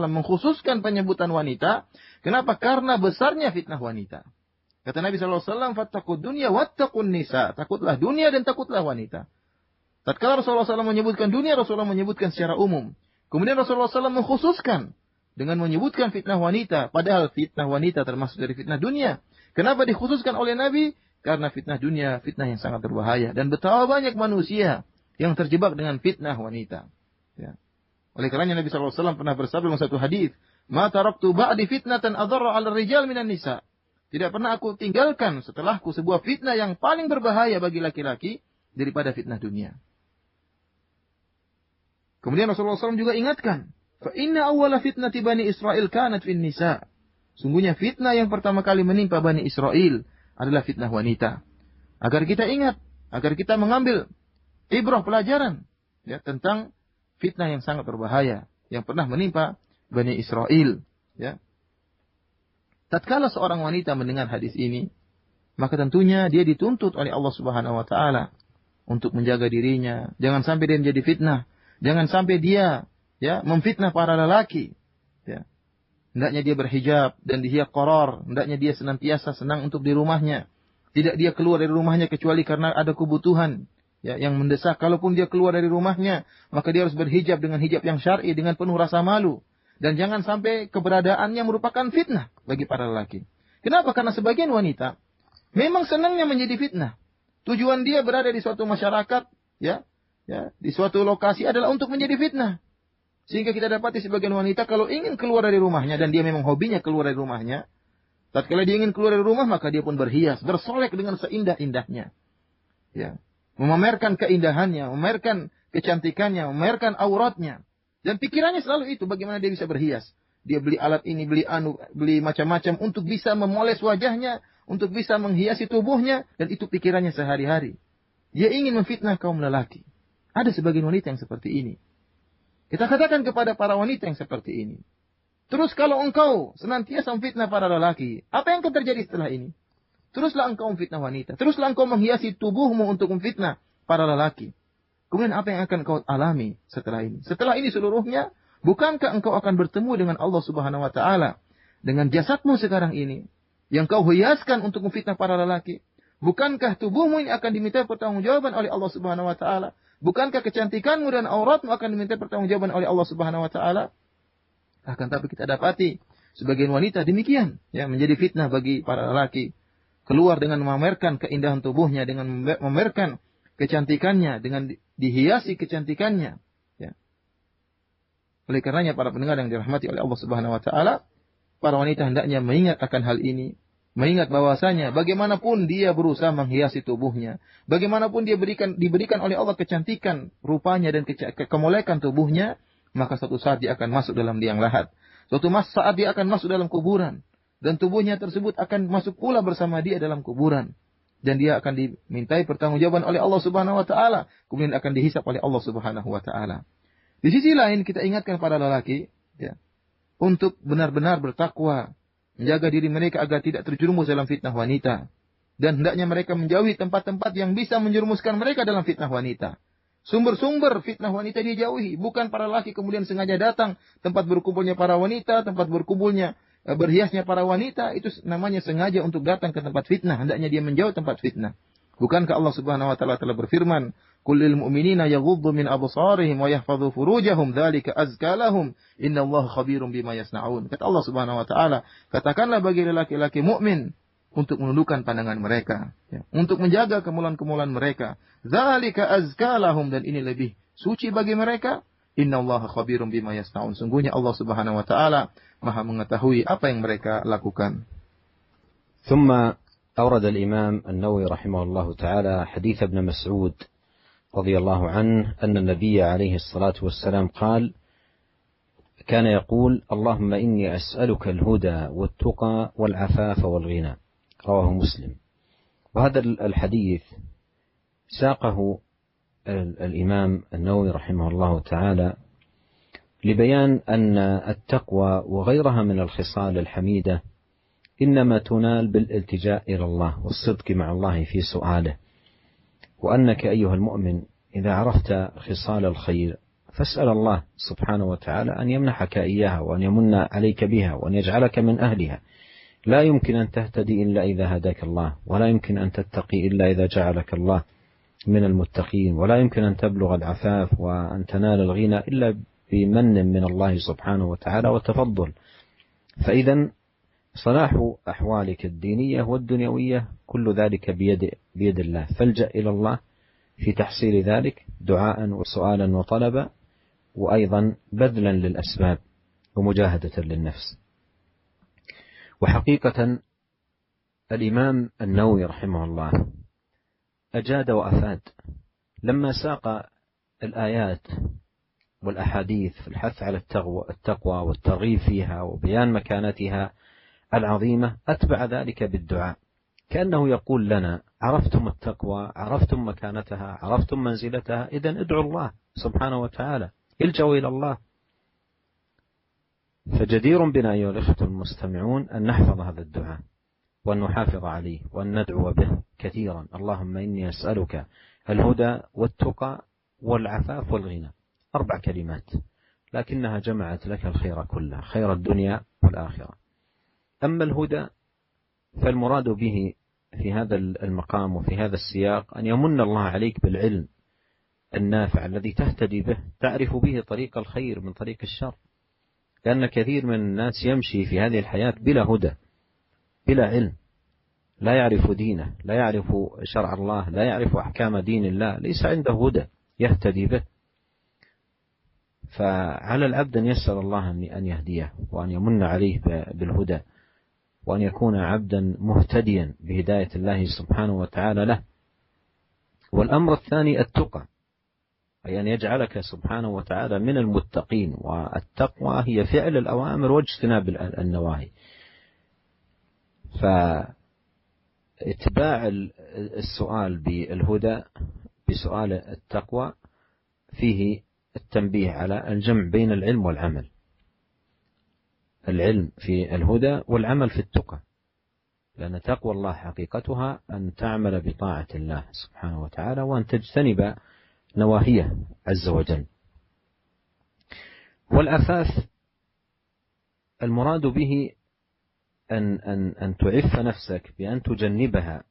mengkhususkan penyebutan wanita. Kenapa? Karena besarnya fitnah wanita. Kata Nabi SAW, "Fattaqud dunya wattaqun nisa." Takutlah dunia dan takutlah wanita. Tatkala Rasulullah SAW menyebutkan dunia, Rasulullah menyebutkan secara umum. Kemudian Rasulullah SAW mengkhususkan dengan menyebutkan fitnah wanita. Padahal fitnah wanita termasuk dari fitnah dunia. Kenapa dikhususkan oleh Nabi? Karena fitnah dunia, fitnah yang sangat berbahaya. Dan betapa banyak manusia yang terjebak dengan fitnah wanita. Oleh karenanya Nabi SAW pernah bersabda dalam satu hadis, "Ma taraktu ba'di fitnatan adarra 'ala rijal minan nisa." Tidak pernah aku tinggalkan setelahku sebuah fitnah yang paling berbahaya bagi laki-laki daripada fitnah dunia. Kemudian Rasulullah SAW juga ingatkan, fa inna awwala fitnati bani Israel kanat fin nisa. Sungguhnya fitnah yang pertama kali menimpa Bani Israel adalah fitnah wanita. Agar kita ingat, agar kita mengambil ibrah pelajaran ya tentang fitnah yang sangat berbahaya yang pernah menimpa Bani Israel. Ya. Tatkala seorang wanita mendengar hadis ini, maka tentunya dia dituntut oleh Allah Subhanahu wa taala untuk menjaga dirinya, jangan sampai dia menjadi fitnah, jangan sampai dia ya memfitnah para lelaki. Ya. Hendaknya dia berhijab dan dia qoror, hendaknya dia senantiasa senang untuk di rumahnya. Tidak dia keluar dari rumahnya kecuali karena ada kebutuhan ya yang mendesak. Kalaupun dia keluar dari rumahnya, maka dia harus berhijab dengan hijab yang syar'i dengan penuh rasa malu. Dan jangan sampai keberadaannya merupakan fitnah bagi para lelaki. Kenapa? Karena sebagian wanita memang senangnya menjadi fitnah. Tujuan dia berada di suatu masyarakat, ya, di suatu lokasi adalah untuk menjadi fitnah. Sehingga kita dapati sebagian wanita kalau ingin keluar dari rumahnya dan dia memang hobinya keluar dari rumahnya, tatkala dia ingin keluar dari rumah maka dia pun berhias, bersolek dengan seindah-indahnya, ya, memamerkan keindahannya, memamerkan kecantikannya, memamerkan auratnya. Dan pikirannya selalu itu, bagaimana dia bisa berhias. Dia beli alat ini, beli macam-macam untuk bisa memoles wajahnya, untuk bisa menghiasi tubuhnya, dan itu pikirannya sehari-hari. Dia ingin memfitnah kaum lelaki. Ada sebagian wanita yang seperti ini. Kita katakan kepada para wanita yang seperti ini. Terus kalau engkau senantiasa memfitnah para lelaki, apa yang akan terjadi setelah ini? Teruslah engkau memfitnah wanita. Teruslah engkau menghiasi tubuhmu untuk memfitnah para lelaki. Kemudian apa yang akan kau alami setelah ini? Setelah ini seluruhnya, bukankah engkau akan bertemu dengan Allah Subhanahu wa taala dengan jasadmu sekarang ini yang kau hiaskan untuk memfitnah para lelaki? Bukankah tubuhmu ini akan diminta pertanggungjawaban oleh Allah Subhanahu wa taala? Bukankah kecantikanmu dan auratmu akan diminta pertanggungjawaban oleh Allah Subhanahu wa taala? Akan tapi kita dapati sebagian wanita demikian, ya, menjadi fitnah bagi para lelaki. Keluar dengan memamerkan keindahan tubuhnya, dengan memamerkan kecantikannya, dengan dihiasi kecantikannya. Ya. Oleh karenanya para pendengar yang dirahmati oleh Allah Subhanahu wa taala, para wanita hendaknya mengingat akan hal ini, mengingat bahwasanya bagaimanapun dia berusaha menghiasi tubuhnya, bagaimanapun dia diberikan oleh Allah kecantikan rupanya dan kemolekan tubuhnya, maka suatu saat dia akan masuk dalam liang lahat. Suatu saat dia akan masuk dalam kuburan dan tubuhnya tersebut akan masuk pula bersama dia dalam kuburan. Dan dia akan dimintai pertanggungjawaban oleh Allah Subhanahu wa taala, kemudian akan dihisap oleh Allah Subhanahu wa taala. Di sisi lain kita ingatkan para lelaki, ya, untuk benar-benar bertakwa, menjaga diri mereka agar tidak terjerumus dalam fitnah wanita, dan hendaknya mereka menjauhi tempat-tempat yang bisa menjerumuskan mereka dalam fitnah wanita. Sumber-sumber fitnah wanita dijauhi, bukan para lelaki kemudian sengaja datang tempat berkumpulnya para wanita, tempat berkumpulnya berhiasnya para wanita, itu namanya sengaja untuk datang ke tempat fitnah. Hendaknya dia menjauh tempat fitnah. Bukankah Allah Subhanahu wa taala telah berfirman, "Qul lil mu'minina yaghuddu min absarihim wa yahfadhu furujahum, dzalika azka lahum, innallaha khabirum bima yasnaun." Kata Allah Subhanahu wa taala, katakanlah bagi lelaki-lelaki mukmin untuk menundukkan pandangan mereka, ya, untuk menjaga kemuliaan-kemuliaan mereka. Dzalika azka lahum, dan ini lebih suci bagi mereka. Innallaha khabirum bima yasnaun. Sungguhnya Allah Subhanahu wa taala Maha mengetahui apa yang mereka lakukan. ثم أورد الإمام النووي رحمه الله تعالى حديث ابن مسعود رضي الله عنه أن النبي عليه الصلاة والسلام قال: كان يقول: اللهم إني أسألك الهدى والتقى والعفاف والغنى. رواه مسلم. وهذا الحديث ساقه الإمام النووي رحمه الله تعالى لبيان أن التقوى وغيرها من الخصال الحميدة إنما تنال بالالتجاء إلى الله والصدق مع الله في سؤاله، وأنك أيها المؤمن إذا عرفت خصال الخير فاسأل الله سبحانه وتعالى أن يمنحك إياها وأن يمن عليك بها وأن يجعلك من أهلها. لا يمكن أن تهتدي إلا إذا هداك الله، ولا يمكن أن تتقي إلا إذا جعلك الله من المتقين، ولا يمكن أن تبلغ العفاف وأن تنال الغنى إلا بمن من الله سبحانه وتعالى وتفضل. فإذا صلاح أحوالك الدينية والدنيوية كل ذلك بيد الله، فالجأ إلى الله في تحصيل ذلك دعاء وسؤالا وطلبا، وأيضا بذلا للأسباب ومجاهدة للنفس. وحقيقة الإمام النووي رحمه الله أجاد وأفاد لما ساق الآيات والأحاديث في الحث على التقوى والترغيب فيها وبيان مكانتها العظيمة، أتبع ذلك بالدعاء، كأنه يقول لنا: عرفتم التقوى، عرفتم مكانتها، عرفتم منزلتها، إذن ادعوا الله سبحانه وتعالى، الجوا إلى الله. فجدير بنا أيها الأخوة المستمعون أن نحفظ هذا الدعاء وأن نحافظ عليه وأن ندعو به كثيرا: اللهم إني أسألك الهدى والتقى والعفاف والغنى. 4 كلمات لكنها جمعت لك الخير كله، خير الدنيا والآخرة. أما الهدى فالمراد به في هذا المقام وفي هذا السياق أن يمن الله عليك بالعلم النافع الذي تهتدي به، تعرف به طريق الخير من طريق الشر، لأن كثير من الناس يمشي في هذه الحياة بلا هدى، بلا علم، لا يعرف دينه، لا يعرف شرع الله، لا يعرف أحكام دين الله، ليس عنده هدى يهتدي به. فعلى العبد أن يسأل الله أن يهديه وأن يمن عليه بالهدى، وأن يكون عبدا مهتديا بهداية الله سبحانه وتعالى له. والأمر الثاني التقى، أي أن يجعلك سبحانه وتعالى من المتقين، والتقوى هي فعل الأوامر واجتناب النواهي. فاتباع السؤال بالهدى بسؤال التقوى فيه التنبيه على الجمع بين العلم والعمل، العلم في الهدى والعمل في التقى، لأن تقوى الله حقيقتها أن تعمل بطاعة الله سبحانه وتعالى وأن تجتنب نواهيه عز وجل. والعفاف المراد به أن تعف نفسك بأن تجنبها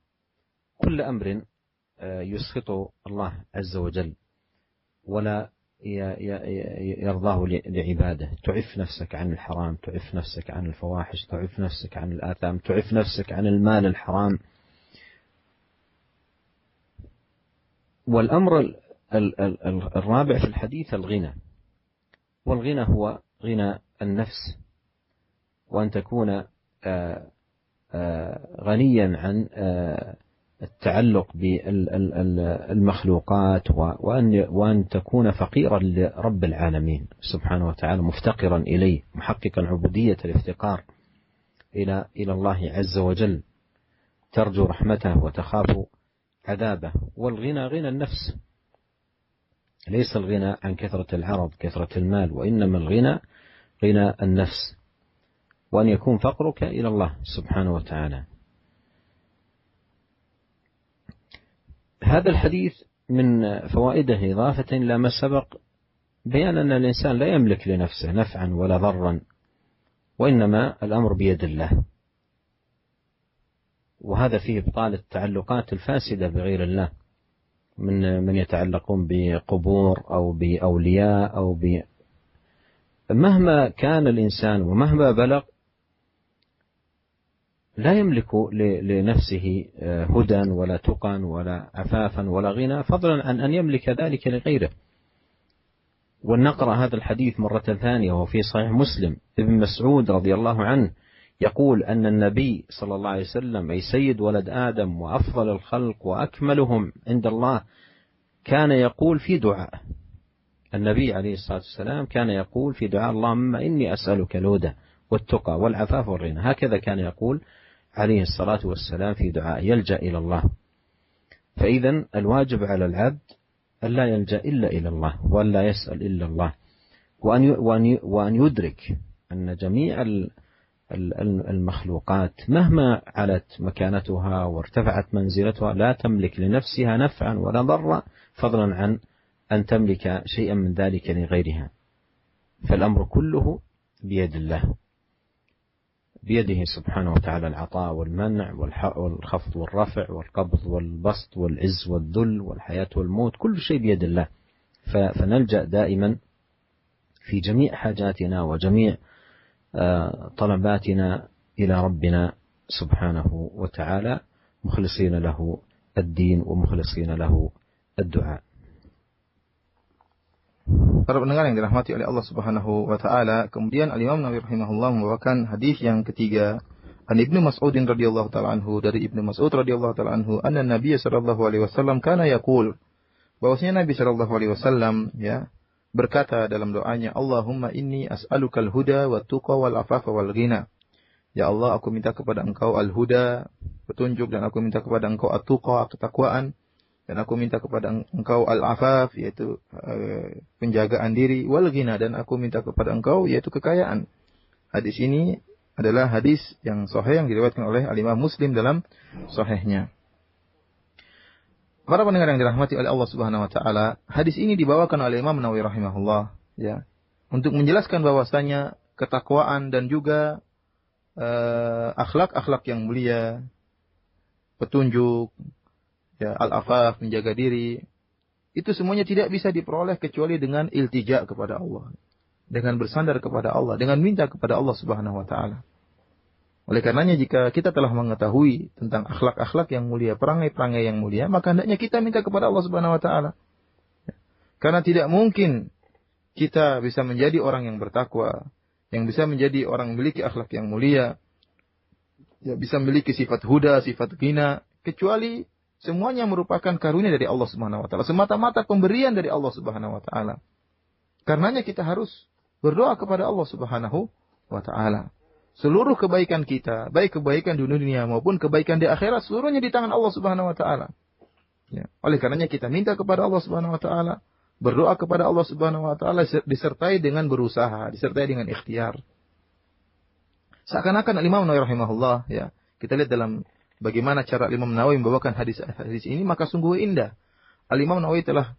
كل أمر يسخط الله عز وجل ولا يرضاه لعباده. تعف نفسك عن الحرام، تعف نفسك عن الفواحش، تعف نفسك عن الآثام، تعف نفسك عن المال الحرام. والأمر الرابع في الحديث الغنى، والغنى هو غنى النفس، وأن تكون غنيا عن التعلق بالمخلوقات، وأن تكون فقيرا لرب العالمين سبحانه وتعالى، مفتقرا إليه، محققا عبودية الافتقار إلى الله عز وجل، ترجو رحمته وتخاف عذابه. والغنى غنى النفس، ليس الغنى عن كثرة العرض كثرة المال، وإنما الغنى غنى النفس، وأن يكون فقرك إلى الله سبحانه وتعالى. هذا الحديث من فوائده إضافة إلى ما سبق بيان أن الإنسان لا يملك لنفسه نفعا ولا ضرا، وإنما الأمر بيد الله، وهذا فيه إبطال التعلقات الفاسدة بغير الله، من يتعلقون بقبور أو بأولياء أو مهما كان الإنسان ومهما بلغ لا يملك لنفسه هدى ولا تقى ولا عفافا ولا غنى، فضلا عن أن يملك ذلك لغيره. ولنقرأ هذا الحديث مرة ثانية، وفي صحيح مسلم ابن مسعود رضي الله عنه يقول أن النبي صلى الله عليه وسلم، أي سيد ولد آدم وأفضل الخلق وأكملهم عند الله، كان يقول في دعاء، النبي عليه الصلاة والسلام كان يقول في دعاء: اللهم إني أسألك الهدى والتقى والعفاف والغنى. هكذا كان يقول عليه الصلاة والسلام في دعاء، يلجأ إلى الله. فإذا الواجب على العبد أن لا يلجأ إلا إلى الله، وأن لا يسأل إلا الله، وأن يدرك أن جميع المخلوقات مهما علت مكانتها وارتفعت منزلتها لا تملك لنفسها نفعا ولا ضرا، فضلا عن أن تملك شيئا من ذلك لغيرها. فالأمر كله بيد الله، بيده سبحانه وتعالى العطاء والمنع والخفض والرفع والقبض والبسط والعز والذل والحياة والموت، كل شيء بيد الله. فنلجأ دائما في جميع حاجاتنا وجميع طلباتنا إلى ربنا سبحانه وتعالى، مخلصين له الدين ومخلصين له الدعاء. Para pendengar yang dirahmati oleh Allah Subhanahu wa taala, kemudian Al-Imam Nawawi rahimahullah membawakan hadis yang ketiga, an Ibnu Mas'ud radhiyallahu taala anhu, dari Ibnu Mas'ud radhiyallahu taala anhu, anna Nabiy sallallahu alaihi wasallam kana yaqul, bahwasanya Nabi sallallahu alaihi wasallam berkata dalam doanya, Allahumma inni as'alukal huda wa tuqa wal afafa wal ghina. Ya Allah, aku minta kepada Engkau al-huda, petunjuk, dan aku minta kepada Engkau at-tuqa, ketakwaan, dan aku minta kepada Engkau al-afaf, yaitu penjagaan diri, wal ghina, dan aku minta kepada Engkau yaitu kekayaan. Hadis ini adalah hadis yang sahih yang diriwayatkan oleh Al-Imam Muslim dalam sahihnya. Para pendengar yang dirahmati oleh Allah Subhanahu wa taala, hadis ini dibawakan oleh Imam Nawawi rahimahullah, ya, untuk menjelaskan bahwasanya ketakwaan dan juga akhlak-akhlak yang mulia, petunjuk, ya, al-afaf, menjaga diri, itu semuanya tidak bisa diperoleh kecuali dengan iltija kepada Allah, dengan bersandar kepada Allah, dengan minta kepada Allah Subhanahu wa taala. Oleh karenanya jika kita telah mengetahui tentang akhlak-akhlak yang mulia, perangai-perangai yang mulia, maka hendaknya kita minta kepada Allah Subhanahu wa taala. Karena tidak mungkin kita bisa menjadi orang yang bertakwa, yang bisa menjadi orang memiliki akhlak yang mulia, ya, bisa memiliki sifat huda, sifat ghina, kecuali semuanya merupakan karunia dari Allah Subhanahu wa taala, semata-mata pemberian dari Allah Subhanahu wa taala. Karenanya kita harus berdoa kepada Allah Subhanahu wa taala. Seluruh kebaikan kita, baik kebaikan di dunia maupun kebaikan di akhirat, seluruhnya di tangan Allah Subhanahu wa taala. Ya. Oleh karenanya kita minta kepada Allah Subhanahu wa taala, berdoa kepada Allah Subhanahu wa taala disertai dengan berusaha, disertai dengan ikhtiar. Seakan-akan Imam Nawawi rahimahullah, ya, kita lihat dalam bagaimana cara Imam Nawawi membawakan hadis ini, maka sungguh indah. Imam Nawawi telah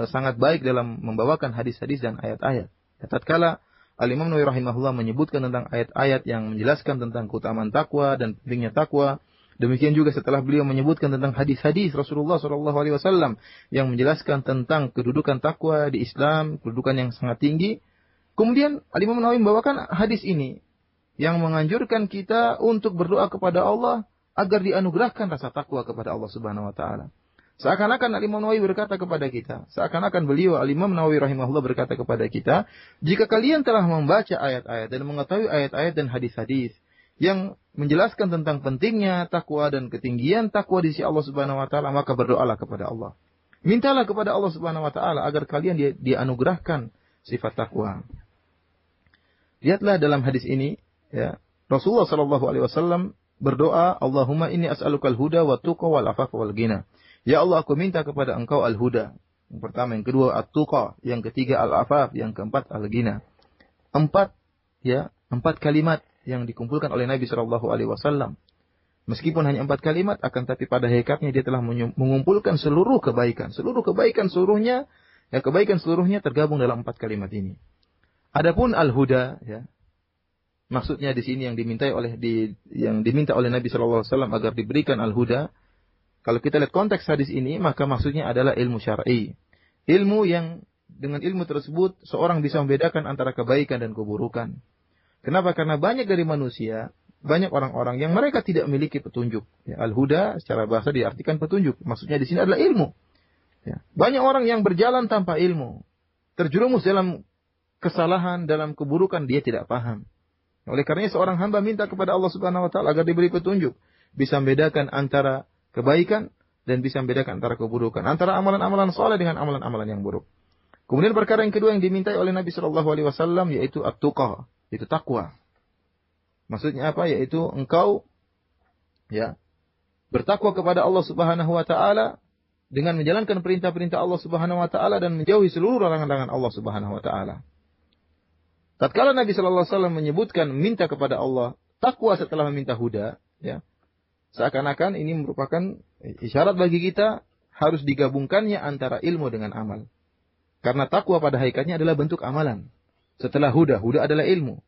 sangat baik dalam membawakan hadis-hadis dan ayat-ayat. Ya, tatkala Al-Imam Nawawi rahimahullah menyebutkan tentang ayat-ayat yang menjelaskan tentang keutamaan takwa dan pentingnya takwa. Demikian juga setelah beliau menyebutkan tentang hadis-hadis Rasulullah SAW yang menjelaskan tentang kedudukan takwa di Islam, kedudukan yang sangat tinggi. Kemudian Al-Imam Nawawi membawakan hadis ini yang menganjurkan kita untuk berdoa kepada Allah agar dianugerahkan rasa takwa kepada Allah Subhanahu wa taala. Seakan-akan Al-Imam Nawawi berkata kepada kita, seakan-akan beliau Al-Imam Nawawi rahimahullah berkata kepada kita, jika kalian telah membaca ayat-ayat dan mengetahui ayat-ayat dan hadis-hadis yang menjelaskan tentang pentingnya takwa dan ketinggian takwa di sisi Allah Subhanahu wa taala, maka berdoalah kepada Allah. Mintalah kepada Allah Subhanahu wa taala agar kalian dianugerahkan sifat takwa. Lihatlah dalam hadis ini, ya, Rasulullah sallallahu alaihi wasallam berdoa, Allahumma inni as'alukal huda wa tuqa wal afafa wal ghina. Ya Allah, aku minta kepada Engkau al-huda. Yang pertama, yang kedua at-tuqa, yang ketiga al-afaf, yang keempat al-ghina. Empat kalimat yang dikumpulkan oleh Nabi sallallahu alaihi wasallam. Meskipun hanya 4 kalimat, akan tapi pada hakikatnya dia telah mengumpulkan seluruh kebaikan seluruhnya, ya, kebaikan seluruhnya tergabung dalam 4 kalimat ini. Adapun al-huda, ya, maksudnya di sini yang diminta oleh Nabi sallallahu alaihi wasallam agar diberikan al-huda. Kalau kita lihat konteks hadis ini, maka maksudnya adalah ilmu syar'i. Ilmu yang dengan ilmu tersebut seorang bisa membedakan antara kebaikan dan keburukan. Kenapa? Karena banyak dari manusia, banyak orang-orang yang mereka tidak memiliki petunjuk. Ya, al-huda secara bahasa diartikan petunjuk. Maksudnya di sini adalah ilmu. Ya. Banyak orang yang berjalan tanpa ilmu, terjerumus dalam kesalahan, dalam keburukan, dia tidak paham. Oleh karenanya seorang hamba minta kepada Allah Subhanahu wa taala agar diberi petunjuk, bisa membedakan antara kebaikan dan bisa membedakan antara keburukan, antara amalan-amalan saleh dengan amalan-amalan yang buruk. Kemudian perkara yang kedua yang dimintai oleh Nabi sallallahu alaihi wasallam yaitu at-tuqa, yaitu takwa. Maksudnya apa? Yaitu engkau, ya, bertakwa kepada Allah Subhanahu wa taala dengan menjalankan perintah-perintah Allah Subhanahu wa taala dan menjauhi seluruh larangan-larangan Allah Subhanahu wa taala. Tatkala Nabi sallallahu alaihi wasallam menyebutkan minta kepada Allah takwa setelah meminta huda, ya, seakan-akan ini merupakan isyarat bagi kita harus digabungkannya antara ilmu dengan amal. Karena takwa pada hakikatnya adalah bentuk amalan. Setelah huda adalah ilmu.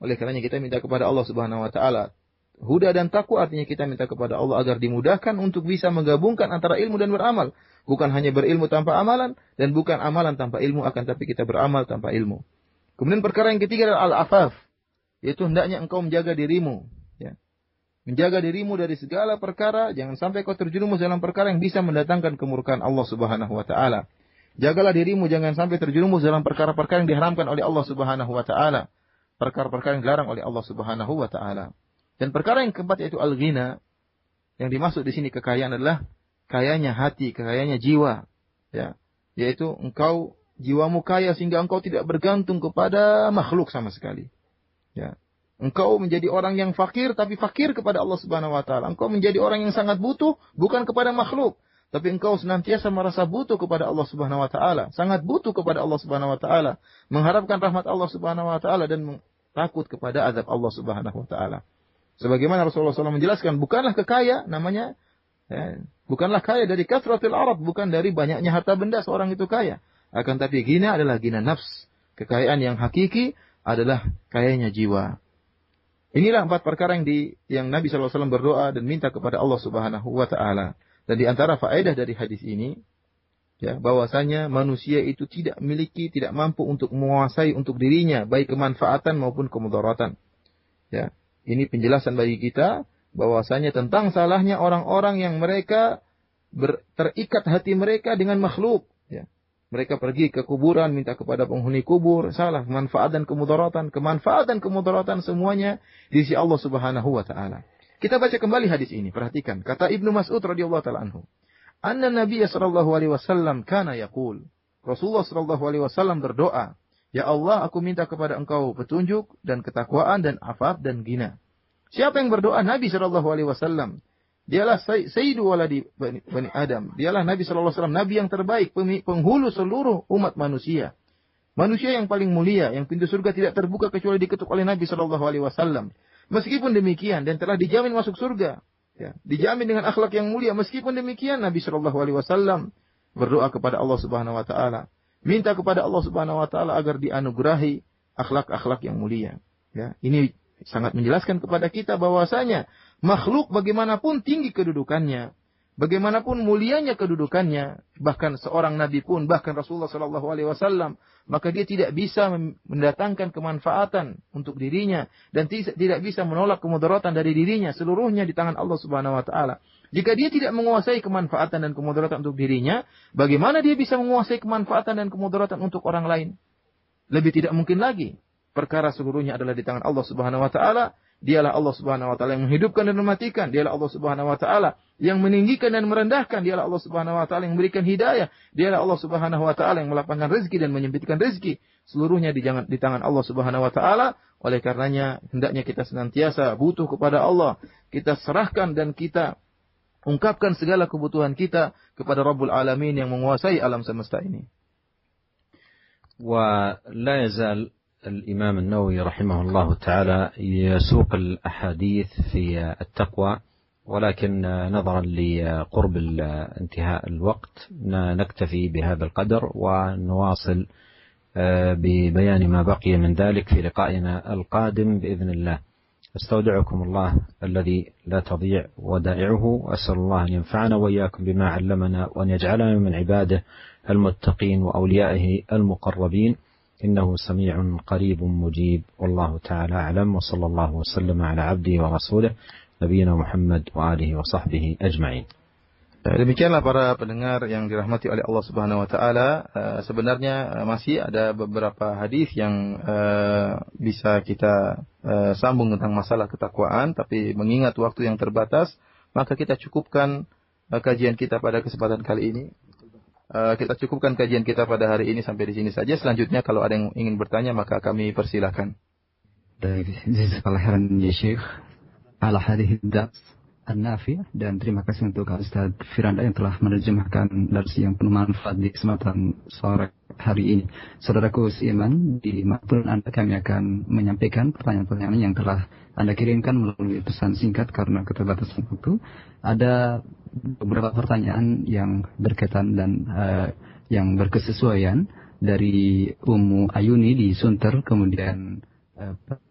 Oleh karenanya kita minta kepada Allah Subhanahu wa taala. Huda dan takwa artinya kita minta kepada Allah agar dimudahkan untuk bisa menggabungkan antara ilmu dan beramal. Bukan hanya berilmu tanpa amalan dan bukan amalan tanpa ilmu, akan tapi kita beramal tanpa ilmu. Kemudian perkara yang ketiga adalah al-afaf, yaitu hendaknya engkau menjaga dirimu, ya. Menjaga dirimu dari segala perkara, jangan sampai kau terjerumus dalam perkara yang bisa mendatangkan kemurkaan Allah Subhanahu wa taala. Jagalah dirimu jangan sampai terjerumus dalam perkara-perkara yang diharamkan oleh Allah Subhanahu wa taala, perkara-perkara yang dilarang oleh Allah Subhanahu wa taala. Dan perkara yang keempat yaitu al-ghina. Yang dimaksud di sini kekayaan adalah kayanya hati, kekayanya jiwa, ya. Yaitu engkau jiwamu kaya sehingga engkau tidak bergantung kepada makhluk sama sekali. Ya. Engkau menjadi orang yang fakir, tapi fakir kepada Allah Subhanahu wa taala. Engkau menjadi orang yang sangat butuh, bukan kepada makhluk, tapi engkau senantiasa merasa butuh kepada Allah Subhanahu wa taala, sangat butuh kepada Allah Subhanahu wa taala, mengharapkan rahmat Allah Subhanahu wa taala dan takut kepada azab Allah Subhanahu wa taala. Sebagaimana Rasulullah SAW menjelaskan, bukanlah kekaya namanya, bukanlah kaya dari kasratil arad, bukan dari banyaknya harta benda seorang itu kaya. Akan tapi ghina adalah ghina nafs. Kekayaan yang hakiki adalah kayanya jiwa. Inilah 4 perkara yang Nabi SAW berdoa dan minta kepada Allah Subhanahu wa taala. Dan di antara faedah dari hadis ini, ya, bahwasanya manusia itu tidak mampu untuk menguasai untuk dirinya baik kemanfaatan maupun kemudaratan. Ya, ini penjelasan bagi kita bahwasanya tentang salahnya orang-orang yang mereka terikat hati mereka dengan makhluk. Ya. Mereka pergi ke kuburan, minta kepada penghuni kubur, salah manfaat dan kemudaratan. Kemanfaatan dan kemudaratan semuanya di sisi Allah Subhanahu wa taala. Kita baca kembali hadis ini, perhatikan. Kata Ibnu Mas'ud radhiyallahu taala anhu, "Anna Nabiy sallallahu alaihi wasallam kana yaqul." Rasulullah sallallahu alaihi wasallam berdoa, "Ya Allah, aku minta kepada Engkau petunjuk dan ketakwaan dan afaf dan ghina." Siapa yang berdoa? Nabi sallallahu alaihi wasallam. Dialah sayyidu waladi bani Adam. Dialah Nabi sallallahu alaihi wasallam, nabi yang terbaik, penghulu seluruh umat manusia. Manusia yang paling mulia, yang pintu surga tidak terbuka kecuali diketuk oleh Nabi sallallahu alaihi wasallam. Meskipun demikian dan telah dijamin masuk surga, ya, dijamin dengan akhlak yang mulia. Meskipun demikian, Nabi Shallallahu Alaihi Wasallam berdoa kepada Allah Subhanahu Wa Taala, minta kepada Allah Subhanahu Wa Taala agar dianugerahi akhlak-akhlak yang mulia. Ya, ini sangat menjelaskan kepada kita bahwasanya makhluk bagaimanapun tinggi kedudukannya, bagaimanapun mulianya kedudukannya, bahkan seorang nabi pun, bahkan Rasulullah Shallallahu Alaihi Wasallam, maka dia tidak bisa mendatangkan kemanfaatan untuk dirinya dan tidak bisa menolak kemudaratan dari dirinya. Seluruhnya di tangan Allah Subhanahu wa taala. Jika dia tidak menguasai kemanfaatan dan kemudaratan untuk dirinya, bagaimana dia bisa menguasai kemanfaatan dan kemudaratan untuk orang lain? Lebih tidak mungkin lagi. Perkara seluruhnya adalah di tangan Allah Subhanahu wa taala. Dialah Allah Subhanahu wa taala yang menghidupkan dan mematikan. Dialah Allah Subhanahu wa taala yang meninggikan dan merendahkan. Dialah Allah Subhanahu wa taala yang memberikan hidayah. Dialah Allah Subhanahu wa taala yang melapangkan rezeki dan menyempitkan rezeki. Seluruhnya di tangan Allah Subhanahu wa taala. Oleh karenanya hendaknya kita senantiasa butuh kepada Allah. Kita serahkan dan kita ungkapkan segala kebutuhan kita kepada Rabbul Alamin yang menguasai alam semesta ini. ولا يزال الإمام النووي رحمه الله تعالى يسوق الأحاديث في التقوى، ولكن نظرا لقرب انتهاء الوقت نكتفي بهذا القدر ونواصل ببيان ما بقي من ذلك في لقائنا القادم بإذن الله. أستودعكم الله الذي لا تضيع ودائعه، وأسأل الله أن ينفعنا وإياكم بما علمنا وأن يجعلنا من عباده المتقين وأوليائه المقربين، إنه سميع قريب مجيب، والله تعالى أعلم، وصلى الله وسلم على عبده ورسوله نبينا محمد وآله وصحبه أجمعين. Demikianlah para pendengar yang dirahmati oleh Allah Subhanahu wa taala. Sebenarnya masih ada beberapa hadis yang bisa kita sambung tentang masalah ketakwaan, tapi mengingat waktu yang terbatas, maka kita cukupkan kajian kita pada kesempatan kali ini. Kita cukupkan kajian kita pada hari ini sampai di sini saja. Selanjutnya kalau ada yang ingin bertanya maka kami persilahkan. Jazakallahu khairan ya Syekh ala hadhihi dars an-nafi', dan terima kasih untuk Ustaz Firanda yang telah menerjemahkan darsi yang penuh manfaat di kesempatan sore hari ini. Saudaraku seiman, di manapun Anda, kami akan menyampaikan pertanyaan-pertanyaan yang telah Anda kirimkan melalui pesan singkat karena keterbatasan waktu. Ada beberapa pertanyaan yang berkaitan dan yang berkesesuaian dari Ummu Ayuni di Sunter, kemudian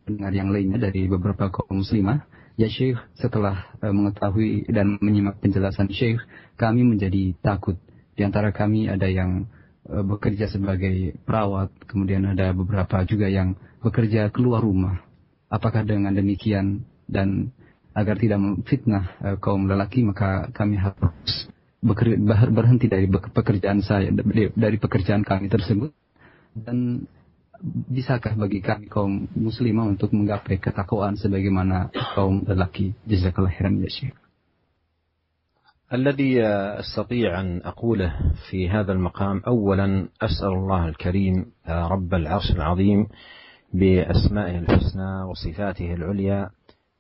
pendengar yang lainnya dari beberapa kaum muslimah. Ya Syekh, setelah mengetahui dan menyimak penjelasan Syekh, kami menjadi takut. Di antara kami ada yang bekerja sebagai perawat, kemudian ada beberapa juga yang bekerja keluar rumah. Apakah dengan demikian dan agar tidak memfitnah kaum lelaki, maka kami harus berhenti dari pekerjaan kami tersebut? Dan bisakah bagi kami kaum muslimah untuk menggapai ketakwaan sebagaimana kaum lelaki? Jazakallahu khairan ya Syekh. الذي أستطيع أن أقوله في هذا المقام: أولا أسأل الله الكريم رب العرش العظيم بأسمائه الحسنى وصفاته العليا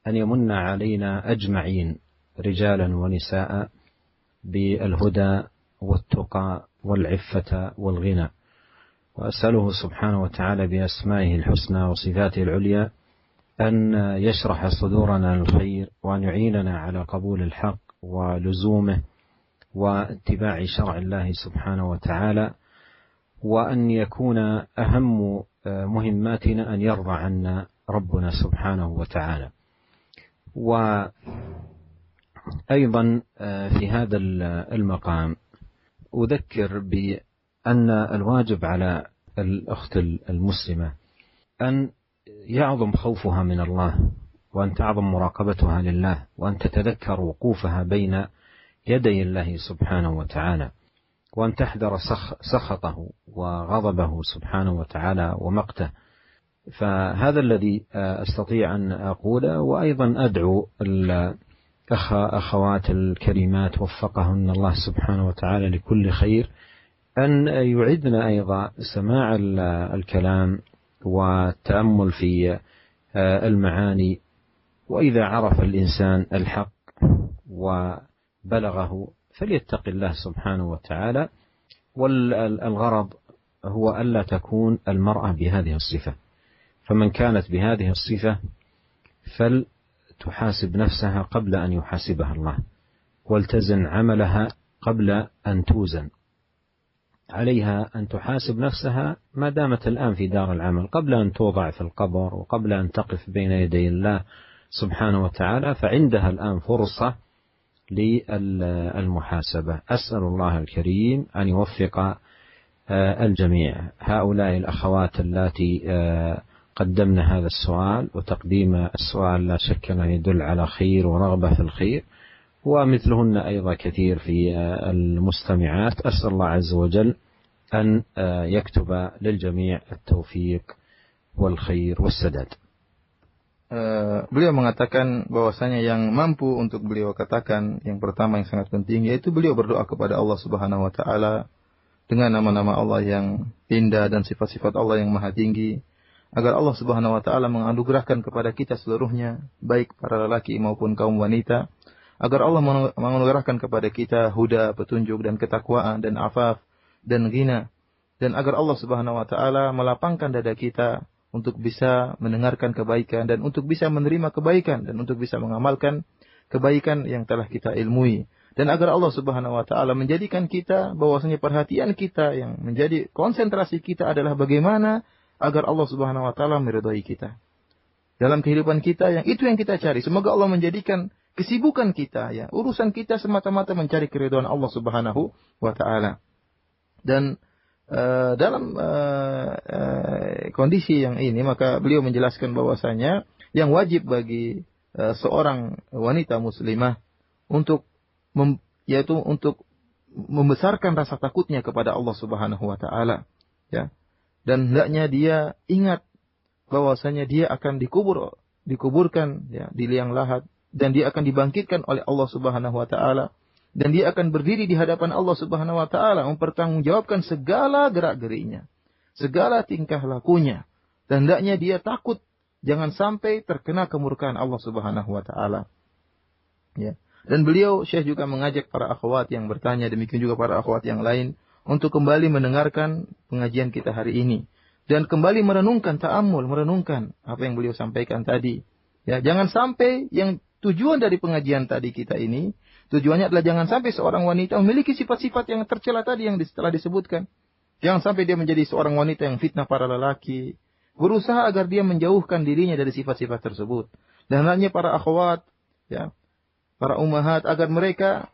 أن يمن علينا أجمعين رجالا ونساء بالهدى والتقى والعفة والغنى، وأسأله سبحانه وتعالى بأسمائه الحسنى وصفاته العليا أن يشرح صدورنا للخير، وأن يعيننا على قبول الحق ولزومه واتباع شرع الله سبحانه وتعالى، وأن يكون أهم مهماتنا أن يرضى عنا ربنا سبحانه وتعالى. وأيضا في هذا المقام أذكر بأن الواجب على الأخت المسلمة أن يعظم خوفها من الله، وأن تعظم مراقبتها لله، وأن تتذكر وقوفها بين يدي الله سبحانه وتعالى، وأن تحذر سخطه وغضبه سبحانه وتعالى ومقته. فهذا الذي أستطيع أن أقوله. وأيضا أدعو الأخوات الكريمات وفقهن الله سبحانه وتعالى لكل خير أن يعدن أيضا سماع الكلام والتأمل في المعاني، وإذا عرف الإنسان الحق وبلغه فليتق الله سبحانه وتعالى. والغرض هو ألا تكون المرأة بهذه الصفة، فمن كانت بهذه الصفة فلتحاسب نفسها قبل أن يحاسبها الله، ولتزن عملها قبل أن توزن. عليها أن تحاسب نفسها ما دامت الآن في دار العمل، قبل أن توضع في القبر وقبل أن تقف بين يدي الله سبحانه وتعالى، فعندها الآن فرصة للمحاسبة. أسأل الله الكريم أن يوفق الجميع. هؤلاء الأخوات اللاتي قدمنا هذا السؤال، وتقديم السؤال لا شك أنه يدل على خير ورغبة في الخير، ومثلهن أيضا كثير في المستمعات. أسأل الله عز وجل أن يكتب للجميع التوفيق والخير والسداد. Beliau mengatakan bahwasanya yang mampu untuk beliau katakan yang pertama yang sangat penting yaitu beliau berdoa kepada Allah Subhanahu wa taala dengan nama-nama Allah yang indah dan sifat-sifat Allah yang maha tinggi, agar Allah Subhanahu wa taala menganugerahkan kepada kita seluruhnya, baik para lelaki maupun kaum wanita, agar Allah menganugerahkan kepada kita huda, petunjuk dan ketakwaan dan afaf dan ghina, dan agar Allah Subhanahu wa taala melapangkan dada kita untuk bisa mendengarkan kebaikan dan untuk bisa menerima kebaikan dan untuk bisa mengamalkan kebaikan yang telah kita ilmui, dan agar Allah Subhanahu wa taala menjadikan kita bahwasanya perhatian kita yang menjadi konsentrasi kita adalah bagaimana agar Allah Subhanahu wa taala meridhai kita dalam kehidupan kita, yang itu yang kita cari. Semoga Allah menjadikan kesibukan kita, ya, urusan kita semata-mata mencari keridhaan Allah Subhanahu wa taala. Dan dalam kondisi yang ini, maka beliau menjelaskan bahwasanya yang wajib bagi seorang wanita muslimah yaitu untuk membesarkan rasa takutnya kepada Allah Subhanahu wa taala, ya. Dan hendaknya dia ingat bahwasanya dia akan dikuburkan, ya, di liang lahat, dan dia akan dibangkitkan oleh Allah Subhanahu wa taala, dan dia akan berdiri di hadapan Allah Subhanahu wa taala mempertanggungjawabkan segala gerak-geriknya, segala tingkah lakunya, dan hendaknya dia takut jangan sampai terkena kemurkaan Allah Subhanahu wa taala. Ya. Dan beliau Syekh juga mengajak para akhwat yang bertanya, demikian juga para akhwat yang lain, untuk kembali mendengarkan pengajian kita hari ini dan kembali merenungkan, ta'ammul, merenungkan apa yang beliau sampaikan tadi. Ya, jangan sampai yang tujuan dari pengajian tadi kita ini, tujuannya adalah jangan sampai seorang wanita memiliki sifat-sifat yang tercela tadi yang telah disebutkan. Jangan sampai dia menjadi seorang wanita yang fitnah para lelaki. Berusaha agar dia menjauhkan dirinya dari sifat-sifat tersebut. Dan hanya para akhwat, ya, para ummahat, agar mereka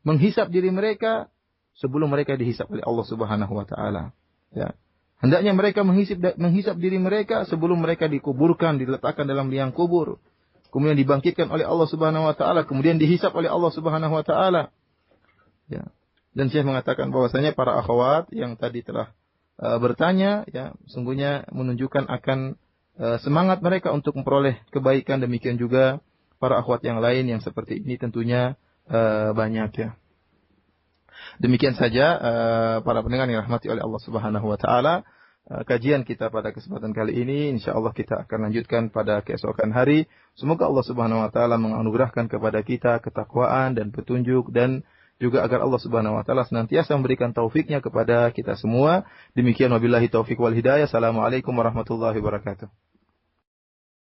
menghisap diri mereka sebelum mereka dihisap oleh Allah Subhanahu wa taala. Ya. Hendaknya mereka menghisap diri mereka sebelum mereka dikuburkan, diletakkan dalam liang kubur, kemudian dibangkitkan oleh Allah Subhanahu wa taala, kemudian dihisap oleh Allah Subhanahu wa taala. Ya. Dan Syekh mengatakan bahwasanya para akhwat yang tadi telah bertanya, ya, sungguhnya menunjukkan akan semangat mereka untuk memperoleh kebaikan. Demikian juga para akhwat yang lain yang seperti ini tentunya banyak ya. Demikian saja para pendengar yang dirahmati oleh Allah Subhanahu wa taala, kajian kita pada kesempatan kali ini. Insyaallah kita akan lanjutkan pada keesokan hari. Semoga Allah Subhanahu wa taala menganugerahkan kepada kita ketakwaan dan petunjuk, dan juga agar Allah Subhanahu wa taala senantiasa memberikan taufiknya kepada kita semua. Demikian wabillahi taufik wal hidayah. Assalamualaikum warahmatullahi wabarakatuh.